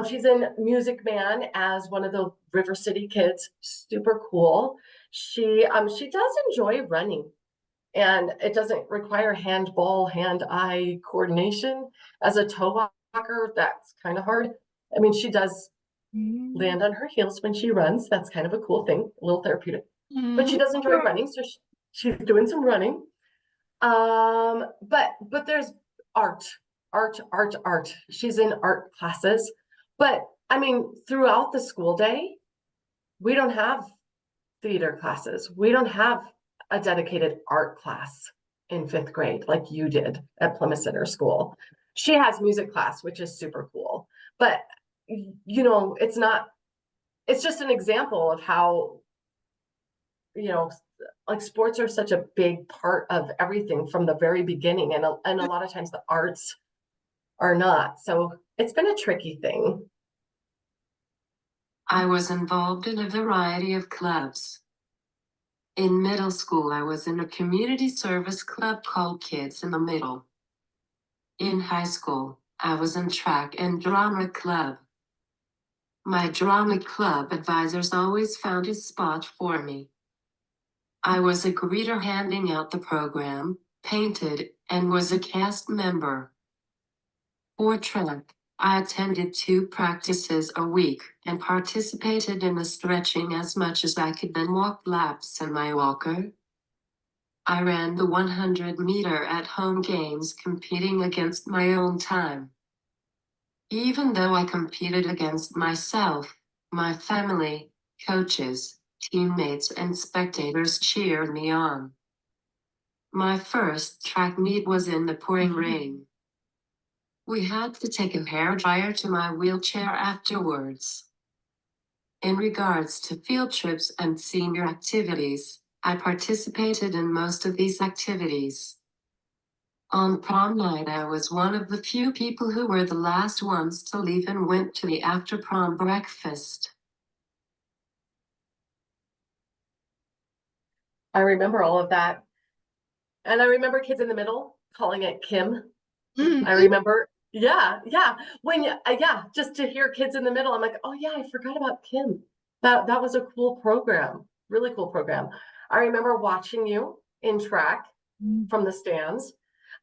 She's in Music Man as one of the River City kids. Super cool. She does enjoy running, and it doesn't require hand-eye coordination. As a toe walker, that's kind of hard. I mean, she does land on her heels when she runs. That's kind of a cool thing, a little therapeutic. But she does enjoy running, so she's doing some running. But there's art. She's in art classes. But I mean, throughout the school day, we don't have theater classes. We don't have a dedicated art class in 5th grade like you did at Plymouth Center School. She has music class, which is super cool. But it's just an example of how, like, sports are such a big part of everything from the very beginning. And a lot of times the arts are not. So it's been a tricky thing. I was involved in a variety of clubs. In middle school, I was in a community service club called Kids in the Middle. In high school, I was in track and drama club. My drama club advisors always found a spot for me. I was a greeter handing out the program, painted, and was a cast member. For track, I attended 2 practices a week and participated in the stretching as much as I could, then walk laps in my walker. I ran the 100-meter at home games, competing against my own time. Even though I competed against myself, my family, coaches, teammates, and spectators cheered me on. My first track meet was in the pouring rain. We had to take a hairdryer to my wheelchair afterwards. In regards to field trips and senior activities, I participated in most of these activities. On prom night, I was one of the few people who were the last ones to leave and went to the after-prom breakfast. I remember all of that. And I remember Kids in the Middle calling it Kim. I remember, yeah. Just to hear Kids in the Middle, I'm like, oh yeah, I forgot about Kim. That was a cool program, really cool program. I remember watching you in track from the stands.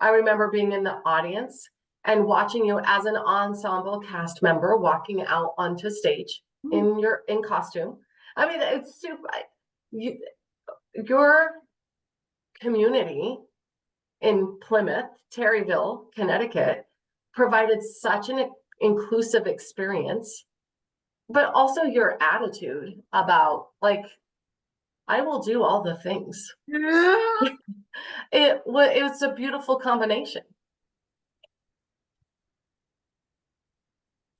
I remember being in the audience and watching you as an ensemble cast member walking out onto stage in costume. I mean, it's super. Your community in Plymouth, Terryville, Connecticut, provided such an inclusive experience, but also your attitude about like, I will do all the things. It was a beautiful combination.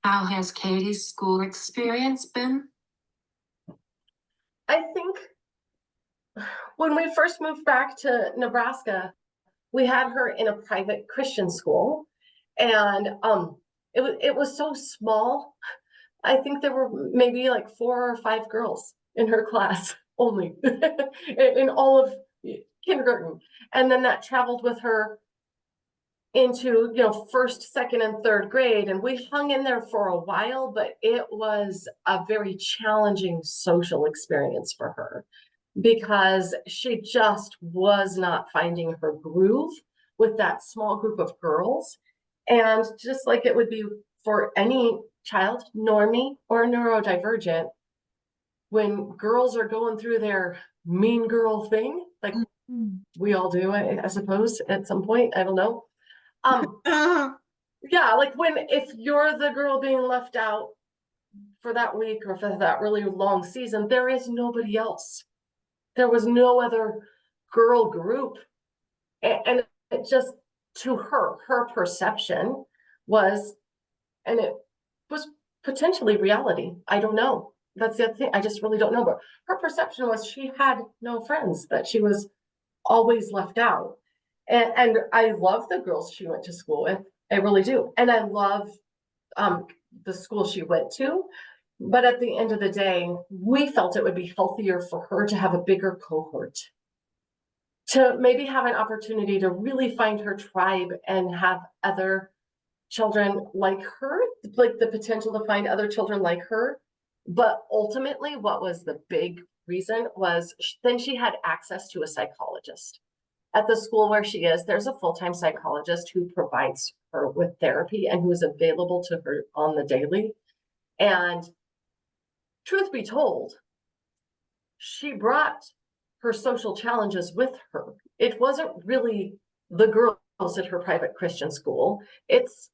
How has Katie's school experience been? I think when we first moved back to Nebraska, we had her in a private Christian school, and it was so small. I think there were maybe like 4 or 5 girls in her class only in all of kindergarten, and then that traveled with her into first, second, and third grade, and we hung in there for a while, but it was a very challenging social experience for her because she just was not finding her groove with that small group of girls. And just like it would be for any child, normie or neurodivergent, when girls are going through their mean girl thing, like we all do, I suppose, at some point, I don't know. Yeah, like if you're the girl being left out for that week or for that really long season, there is nobody else. There was no other girl group. And it just, to her perception was, and it was potentially reality. I don't know. That's the other thing. I just really don't know. But her perception was she had no friends, that she was always left out. And I love the girls she went to school with. I really do. And I love the school she went to. But at the end of the day, we felt it would be healthier for her to have a bigger cohort, to maybe have an opportunity to really find her tribe and have other children like her, like the potential to find other children like her. But ultimately, what was the big reason was then she had access to a psychologist. At the school where she is, there's a full-time psychologist who provides her with therapy and who is available to her on the daily. And truth be told, she brought her social challenges with her. It wasn't really the girls at her private Christian school. It's,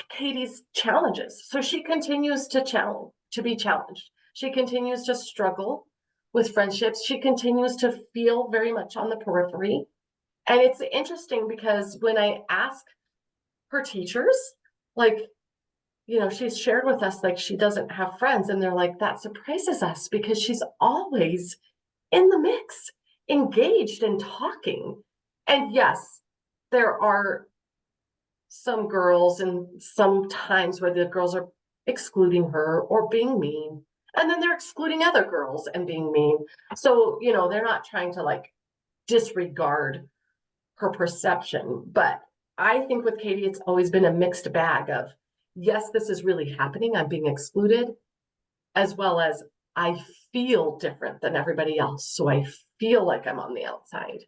Katie's challenges. So she continues to be challenged. She continues to struggle with friendships. She continues to feel very much on the periphery. And it's interesting because when I ask her teachers, like, she's shared with us, like, she doesn't have friends. And they're like, that surprises us because she's always in the mix, engaged and talking. And yes, there are some girls and some times where the girls are excluding her or being mean. And then they're excluding other girls and being mean. So, they're not trying to like disregard her perception. But I think with Katie, it's always been a mixed bag of, yes, this is really happening. I'm being excluded, as well as I feel different than everybody else. So I feel like I'm on the outside.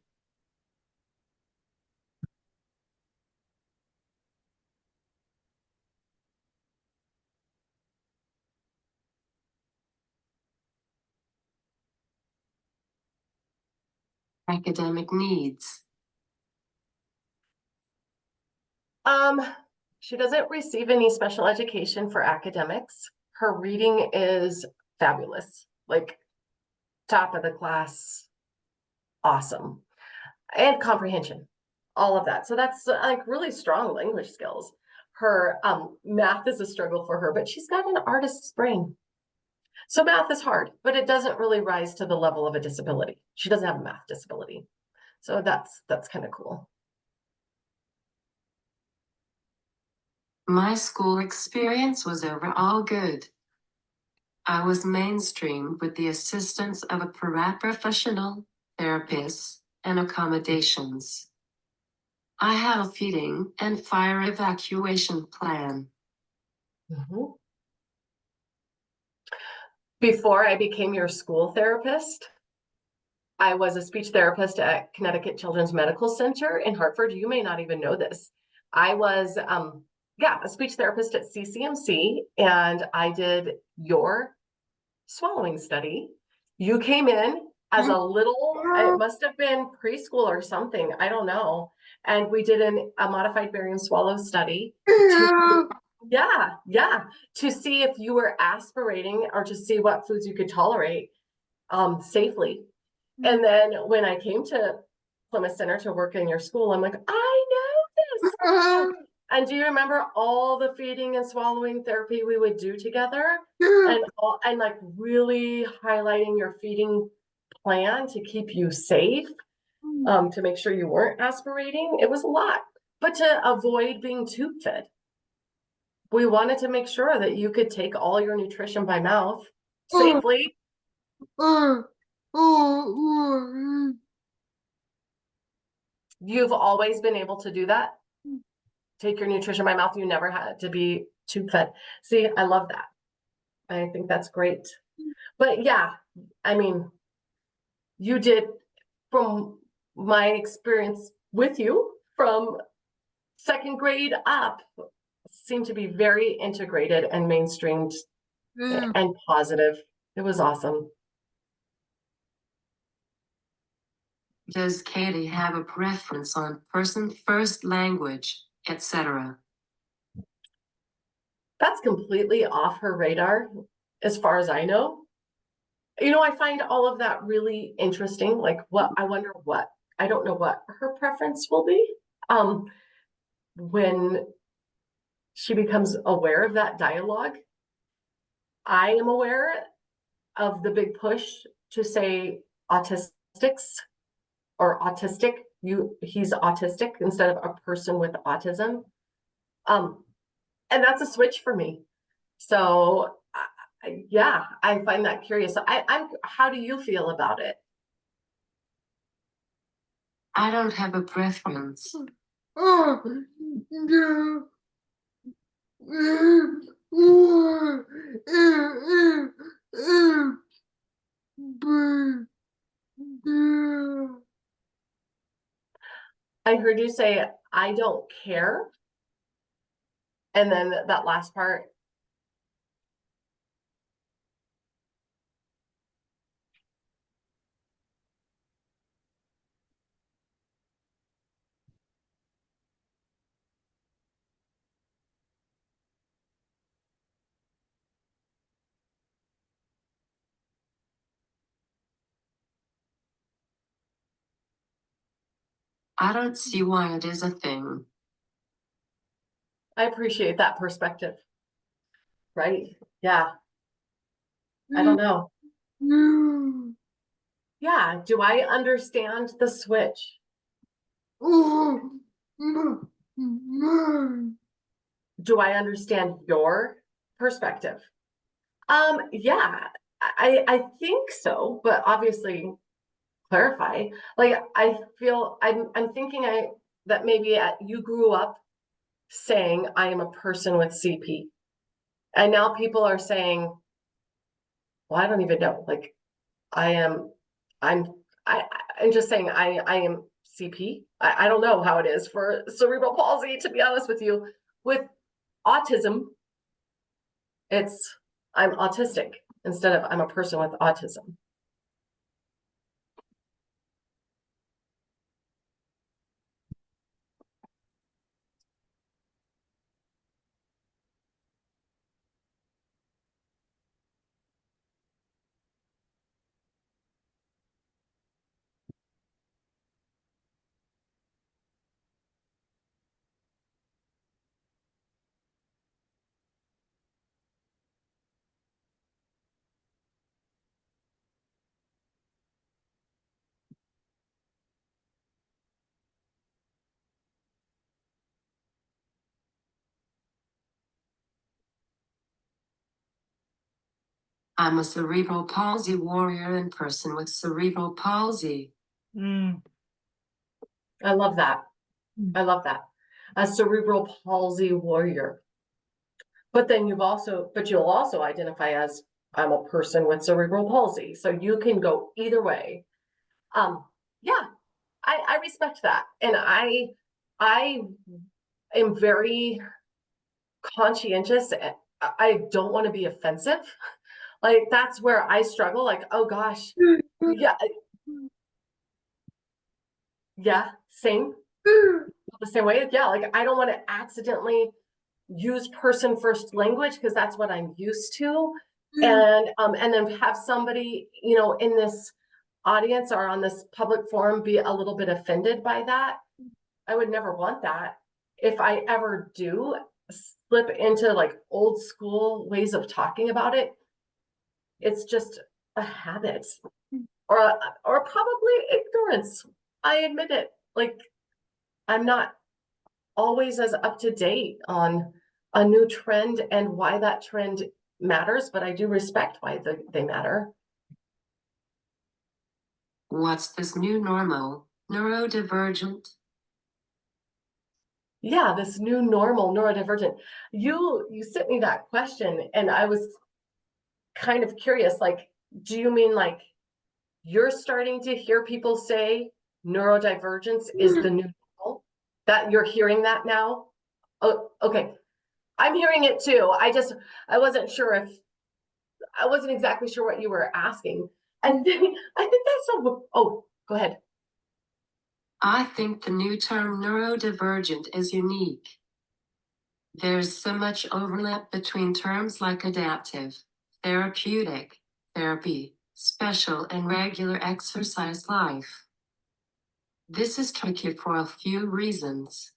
Academic needs. She doesn't receive any special education for academics. Her reading is fabulous, like top of the class, awesome. And comprehension, all of that. So that's like really strong language skills. Her math is a struggle for her, but she's got an artist's brain. So math is hard, but it doesn't really rise to the level of a disability. She doesn't have a math disability. So that's kind of cool. My school experience was overall good. I was mainstreamed with the assistance of a paraprofessional, therapists, and accommodations. I had a feeding and fire evacuation plan. Mm-hmm. Before I became your school therapist, I was a speech therapist at Connecticut Children's Medical Center in Hartford. You may not even know this. I was, a speech therapist at CCMC, and I did your swallowing study. You came in as a little, it must have been preschool or something, I don't know. And we did a modified barium swallow study to, to see if you were aspirating or to see what foods you could tolerate safely. And then when I came to Plymouth Center to work in your school, I'm like, I know this. And do you remember all the feeding and swallowing therapy we would do together? And like really highlighting your feeding plan to keep you safe, to make sure you weren't aspirating. It was a lot, but to avoid being tube fed. We wanted to make sure that you could take all your nutrition by mouth safely. You've always been able to do that. Take your nutrition by mouth. You never had to be tube fed. See, I love that. I think that's great. But yeah, I mean, you did, from my experience with you, from second grade up, seemed to be very integrated and mainstreamed and positive. It was awesome. Does Katie have a preference on person first language, etc.? That's completely off her radar, as far as I know. You know, I find all of that really interesting. Like, I wonder what, I don't know what her preference will be. When she becomes aware of that dialogue, I am aware of the big push to say autistics or autistic. He's autistic instead of a person with autism. And that's a switch for me. So yeah, I find that curious. How do you feel about it? I don't have a preference. I heard you say, I don't care. And then that last part. I don't see why it is a thing. I appreciate that perspective. Right? Yeah. I don't know. Yeah. Do I understand the switch? Do I understand your perspective? Yeah, I think so, but obviously clarify. Like, I feel I'm thinking that maybe you grew up saying I am a person with CP, and now people are saying, well, I don't even know. Like, I'm I'm just saying I am CP. I don't know how it is for cerebral palsy, to be honest with you. With autism, it's I'm autistic instead of I'm a person with autism. I'm a cerebral palsy warrior and person with cerebral palsy. I love that. I love that. A cerebral palsy warrior. But then you'll also identify as I'm a person with cerebral palsy. So you can go either way. Yeah, I respect that. And I am very conscientious. I don't want to be offensive. Like, that's where I struggle. Like, oh gosh, yeah, yeah, same. The same way, yeah, like I don't want to accidentally use person first language because that's what I'm used to. And then have somebody, in this audience or on this public forum be a little bit offended by that. I would never want that. If I ever do slip into like old school ways of talking about it, it's just a habit or or probably ignorance. I admit it. Like I'm not always as up to date on a new trend and why that trend matters, but I do respect why they matter. What's this new normal, neurodivergent? Yeah, this new normal neurodivergent. You sent me that question and I was kind of curious, like, do you mean like you're starting to hear people say neurodivergence is the new normal? That you're hearing that now? Oh, okay. I'm hearing it too. I wasn't sure if I wasn't exactly sure what you were asking. I think that's so. Oh, go ahead. I think the new term neurodivergent is unique. There's so much overlap between terms like adaptive, therapeutic, therapy, special, and regular exercise life. This is tricky for a few reasons.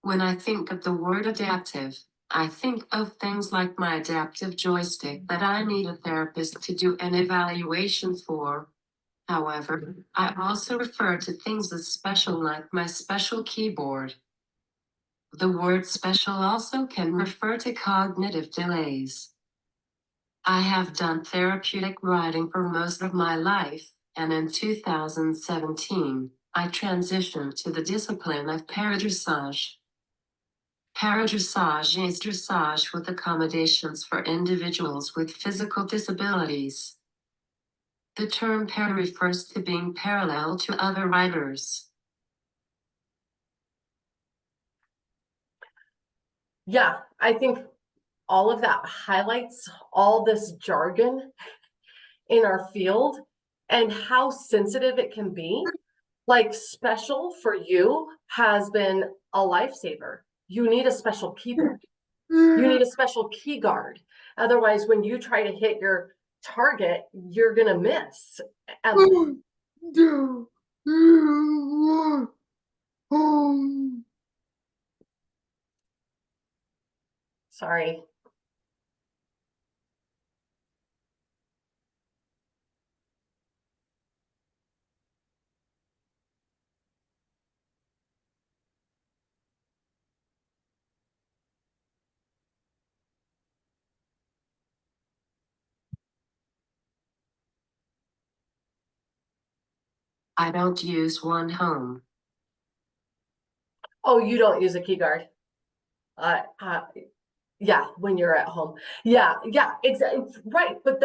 When I think of the word adaptive, I think of things like my adaptive joystick that I need a therapist to do an evaluation for. However, I also refer to things as special like my special keyboard. The word special also can refer to cognitive delays. I have done therapeutic writing for most of my life, and in 2017, I transitioned to the discipline of paradressage. Paradressage is dressage with accommodations for individuals with physical disabilities. The term para refers to being parallel to other riders. Yeah, I think all of that highlights all this jargon in our field and how sensitive it can be. Like special for you has been a lifesaver. You need a special keyboard. You need a special key guard. Otherwise, when you try to hit your target, you're gonna miss. Um, sorry. I don't use one home. Oh, you don't use a key guard. Uh, uh, yeah, when you're at home. Yeah, exactly. Right, but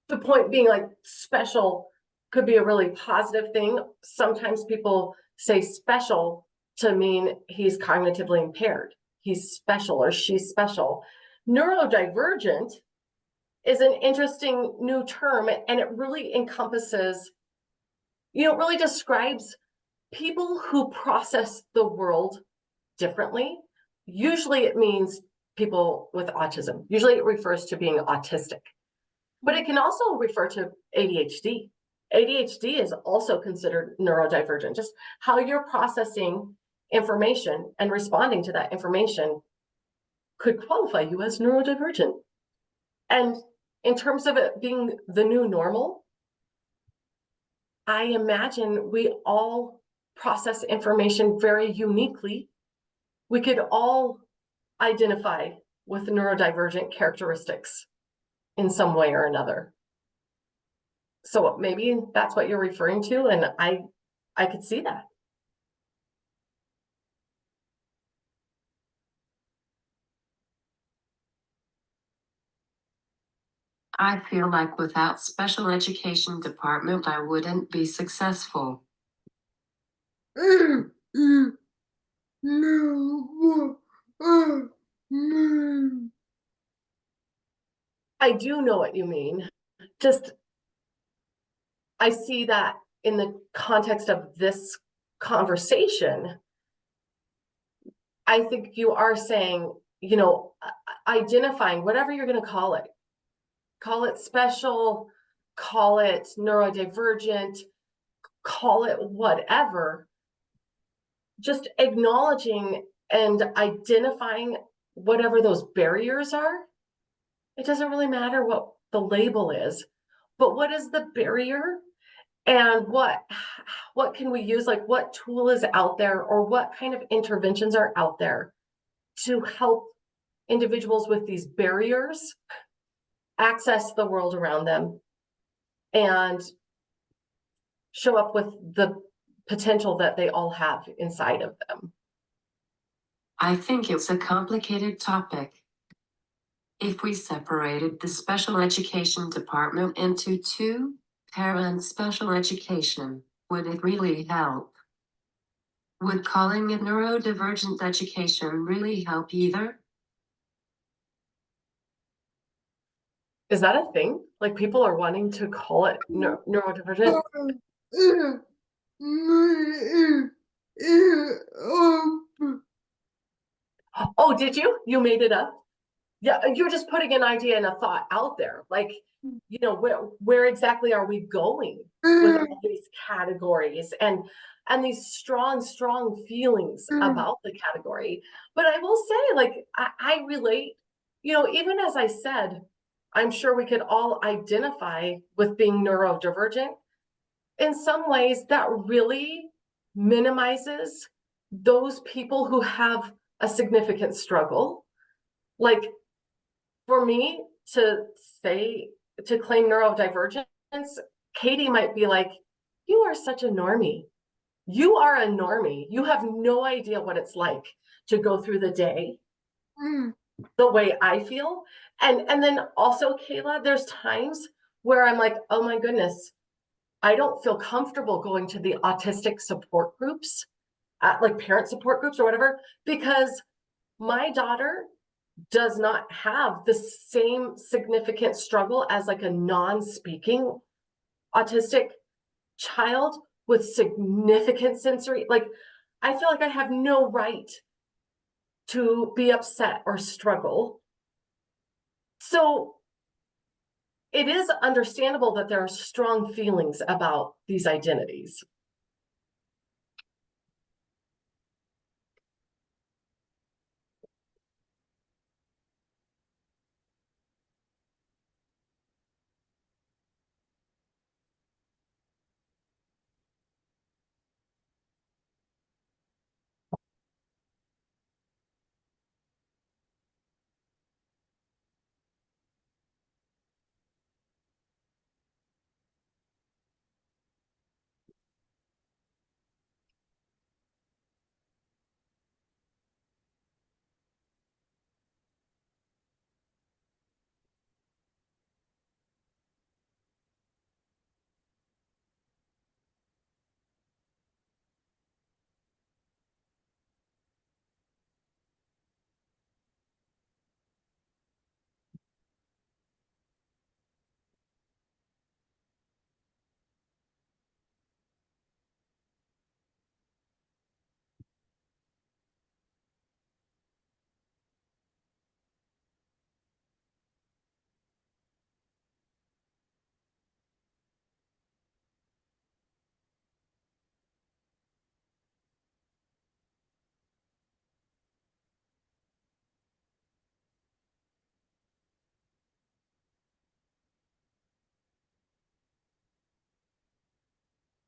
the point being like special could be a really positive thing. Sometimes people say special to mean he's cognitively impaired. He's special or she's special. Neurodivergent is an interesting new term and it really encompasses, really describes people who process the world differently. Usually it means people with autism. Usually it refers to being autistic, but it can also refer to ADHD. ADHD is also considered neurodivergent, just how you're processing information and responding to that information could qualify you as neurodivergent. And in terms of it being the new normal, I imagine we all process information very uniquely. We could all identify with neurodivergent characteristics in some way or another. So maybe that's what you're referring to, and I could see that. I feel like without special education department, I wouldn't be successful. I do know what you mean. Just I see that in the context of this conversation, I think you are saying, identifying whatever you're going to call it special, call it neurodivergent, call it whatever, just acknowledging and identifying whatever those barriers are. It doesn't really matter what the label is, but what is the barrier, and what can we use, like what tool is out there, or what kind of interventions are out there to help individuals with these barriers access the world around them and show up with the potential that they all have inside of them. I think it's a complicated topic. If we separated the special education department into two, para and special education, would it really help? Would calling it neurodivergent education really help either? Is that a thing? Like people are wanting to call it neurodivergent? Oh, did you? You made it up? Yeah, you're just putting an idea and a thought out there. Like, where exactly are we going with all these categories and these strong feelings about the category? But I will say, like, I relate, even as I said, I'm sure we could all identify with being neurodivergent. In some ways, that really minimizes those people who have a significant struggle. Like, for me to claim neurodivergence, Katie might be like, you are such a normie. You are a normie. You have no idea what it's like to go through the day the way I feel. And then also, Kayla, there's times where I'm like, oh my goodness, I don't feel comfortable going to the autistic support groups, like parent support groups or whatever, because my daughter does not have the same significant struggle as like a non-speaking autistic child with significant sensory. Like, I feel like I have no right to be upset or struggle. So it is understandable that there are strong feelings about these identities.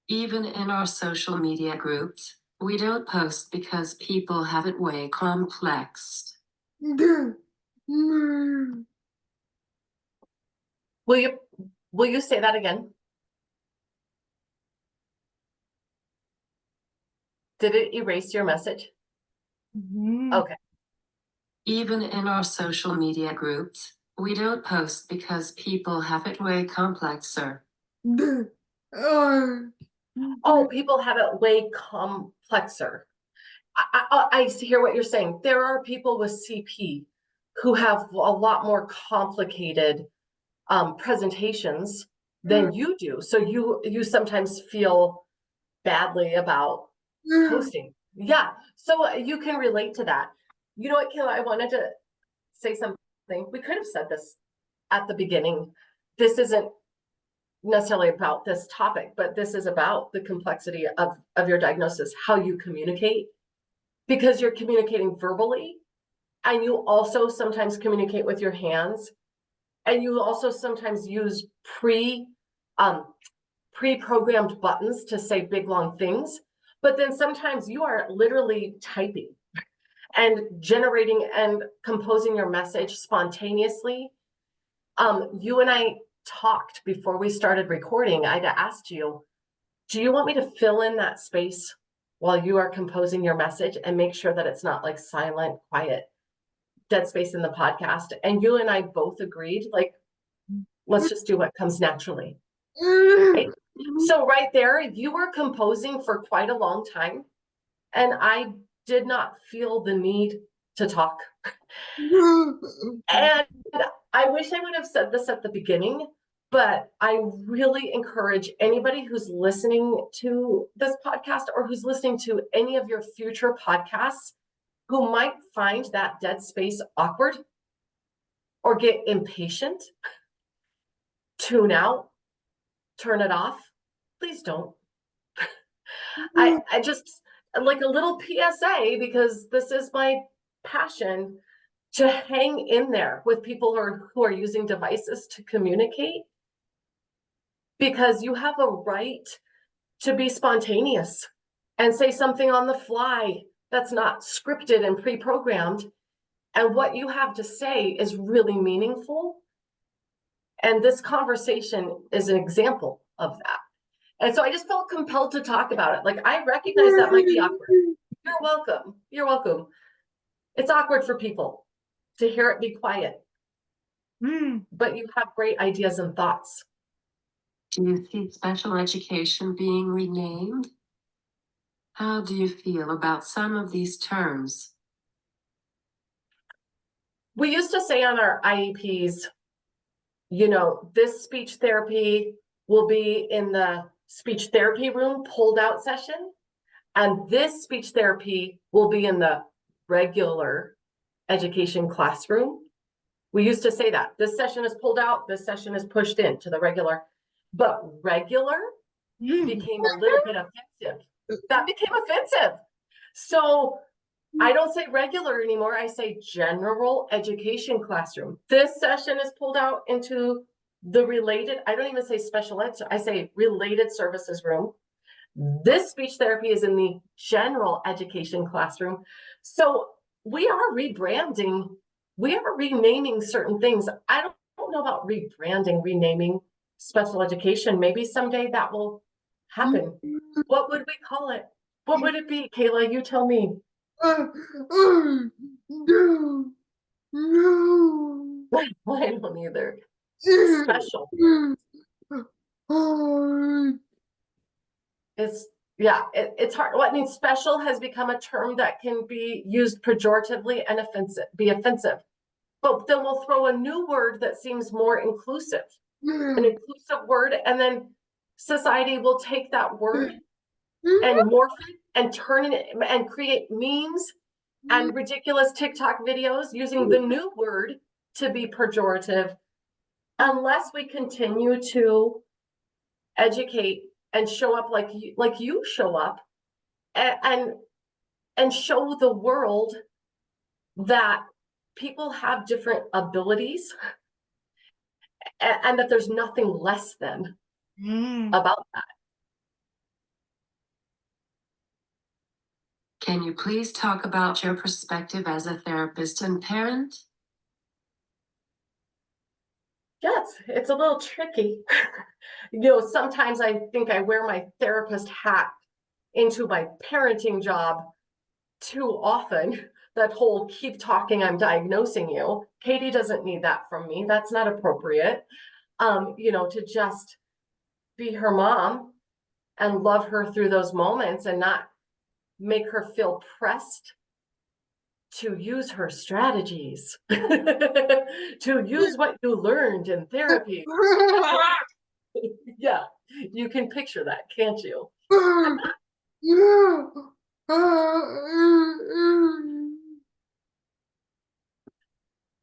Even in our social media groups, we don't post because people have it way complexed. Will you say that again? Did it erase your message? Okay. Even in our social media groups, we don't post because people have it way complexer. Oh, people have it way complexer. I hear what you're saying. There are people with CP who have a lot more complicated presentations than you do. So you sometimes feel badly about posting. Yeah. So you can relate to that. You know what, Kayla, I wanted to say something. We could have said this at the beginning. This isn't necessarily about this topic, but this is about the complexity of your diagnosis, how you communicate, because you're communicating verbally, and you also sometimes communicate with your hands, and you also sometimes use pre-programmed buttons to say big long things, but then sometimes you are literally typing and generating and composing your message spontaneously. You and I talked before we started recording. I'd asked you, do you want me to fill in that space while you are composing your message and make sure that it's not like silent, quiet, dead space in the podcast? And you and I both agreed, like, let's just do what comes naturally. Right? So right there, you were composing for quite a long time, and I did not feel the need to talk. And I wish I would have said this at the beginning, but I really encourage anybody who's listening to this podcast or who's listening to any of your future podcasts who might find that dead space awkward or get impatient, tune out, turn it off. Please don't. I just like a little PSA, because this is my passion, to hang in there with people who are using devices to communicate, because you have a right to be spontaneous and say something on the fly that's not scripted and pre-programmed. And what you have to say is really meaningful. And this conversation is an example of that. And so I just felt compelled to talk about it. Like, I recognize that might be awkward. You're welcome. You're welcome. It's awkward for people to hear it be quiet, but you have great ideas and thoughts. Do you see special education being renamed? How do you feel about some of these terms? We used to say on our IEPs, you know, this speech therapy will be in the speech therapy room pulled out session, and this speech therapy will be in the regular education classroom. We used to say that this session is pulled out, this session is pushed into the regular, but regular became a little bit offensive. That became offensive. So I don't say regular anymore. I say general education classroom. This session is pulled out into the related, I don't even say special ed, I say related services room. This speech therapy is in the general education classroom. So we are rebranding. We are renaming certain things. I don't know about rebranding, renaming special education. Maybe someday that will happen. What would we call it? What would it be, Kayla? You tell me. No, no. I don't either. Special. It's hard. Well, I mean, special has become a term that can be used pejoratively and offensive. But then we'll throw a new word that seems more inclusive, an inclusive word, and then society will take that word and morph it and turn it and create memes and ridiculous TikTok videos using the new word to be pejorative, unless we continue to educate and show up like you show up, and show the world that people have different abilities, and that there's nothing less than about that. Can you please talk about your perspective as a therapist and parent? Yes, it's a little tricky. You know, sometimes I think I wear my therapist hat into my parenting job too often. That whole keep talking, I'm diagnosing you. Katie doesn't need that from me. That's not appropriate. You know, to just be her mom and love her through those moments and not make her feel pressed to use her strategies, to use what you learned in therapy. Yeah, you can picture that, can't you? no.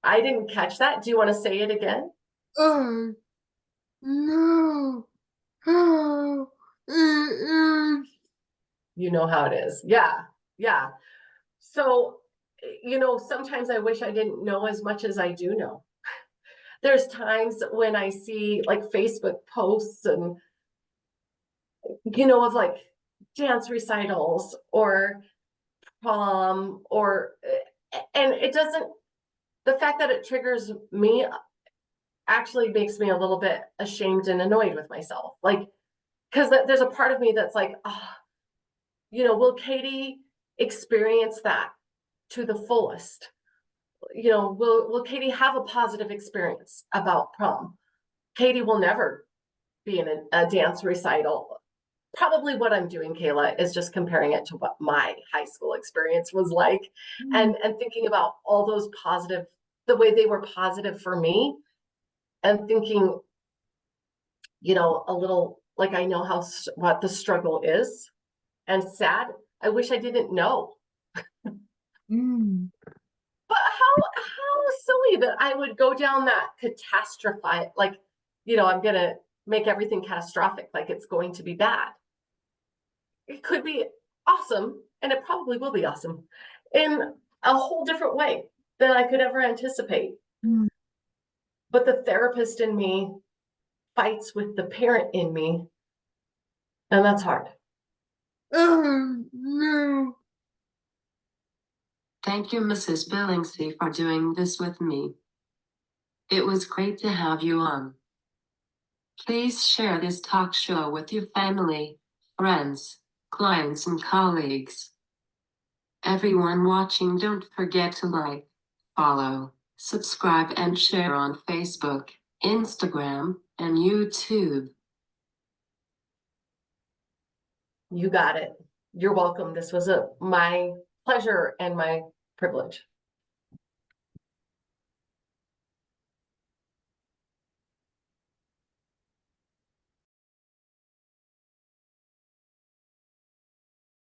I didn't catch that. Do you want to say it again? No. You know how it is. Yeah, yeah. So, sometimes I wish I didn't know as much as I do know. There's times when I see like Facebook posts and, of like dance recitals or prom and it doesn't, the fact that it triggers me actually makes me a little bit ashamed and annoyed with myself. Like, because there's a part of me that's like, will Katie experience that to the fullest? Will Katie have a positive experience about prom? Katie will never be in a dance recital. Probably what I'm doing, Kayla, is just comparing it to what my high school experience was like, and thinking about all those positive, the way they were positive for me, and thinking, a little like I know what the struggle is, and sad. I wish I didn't know. But how silly that I would go down that catastrophe, like, I'm gonna make everything catastrophic, like it's going to be bad. It could be awesome, and it probably will be awesome in a whole different way than I could ever anticipate. But the therapist in me fights with the parent in me, and that's hard. No. Thank you, Mrs. Billingsey, for doing this with me. It was great to have you on. Please share this talk show with your family, friends, clients, and colleagues. Everyone watching, don't forget to like, follow, subscribe, and share on Facebook, Instagram, and YouTube. You got it. You're welcome. This was my pleasure and my privilege.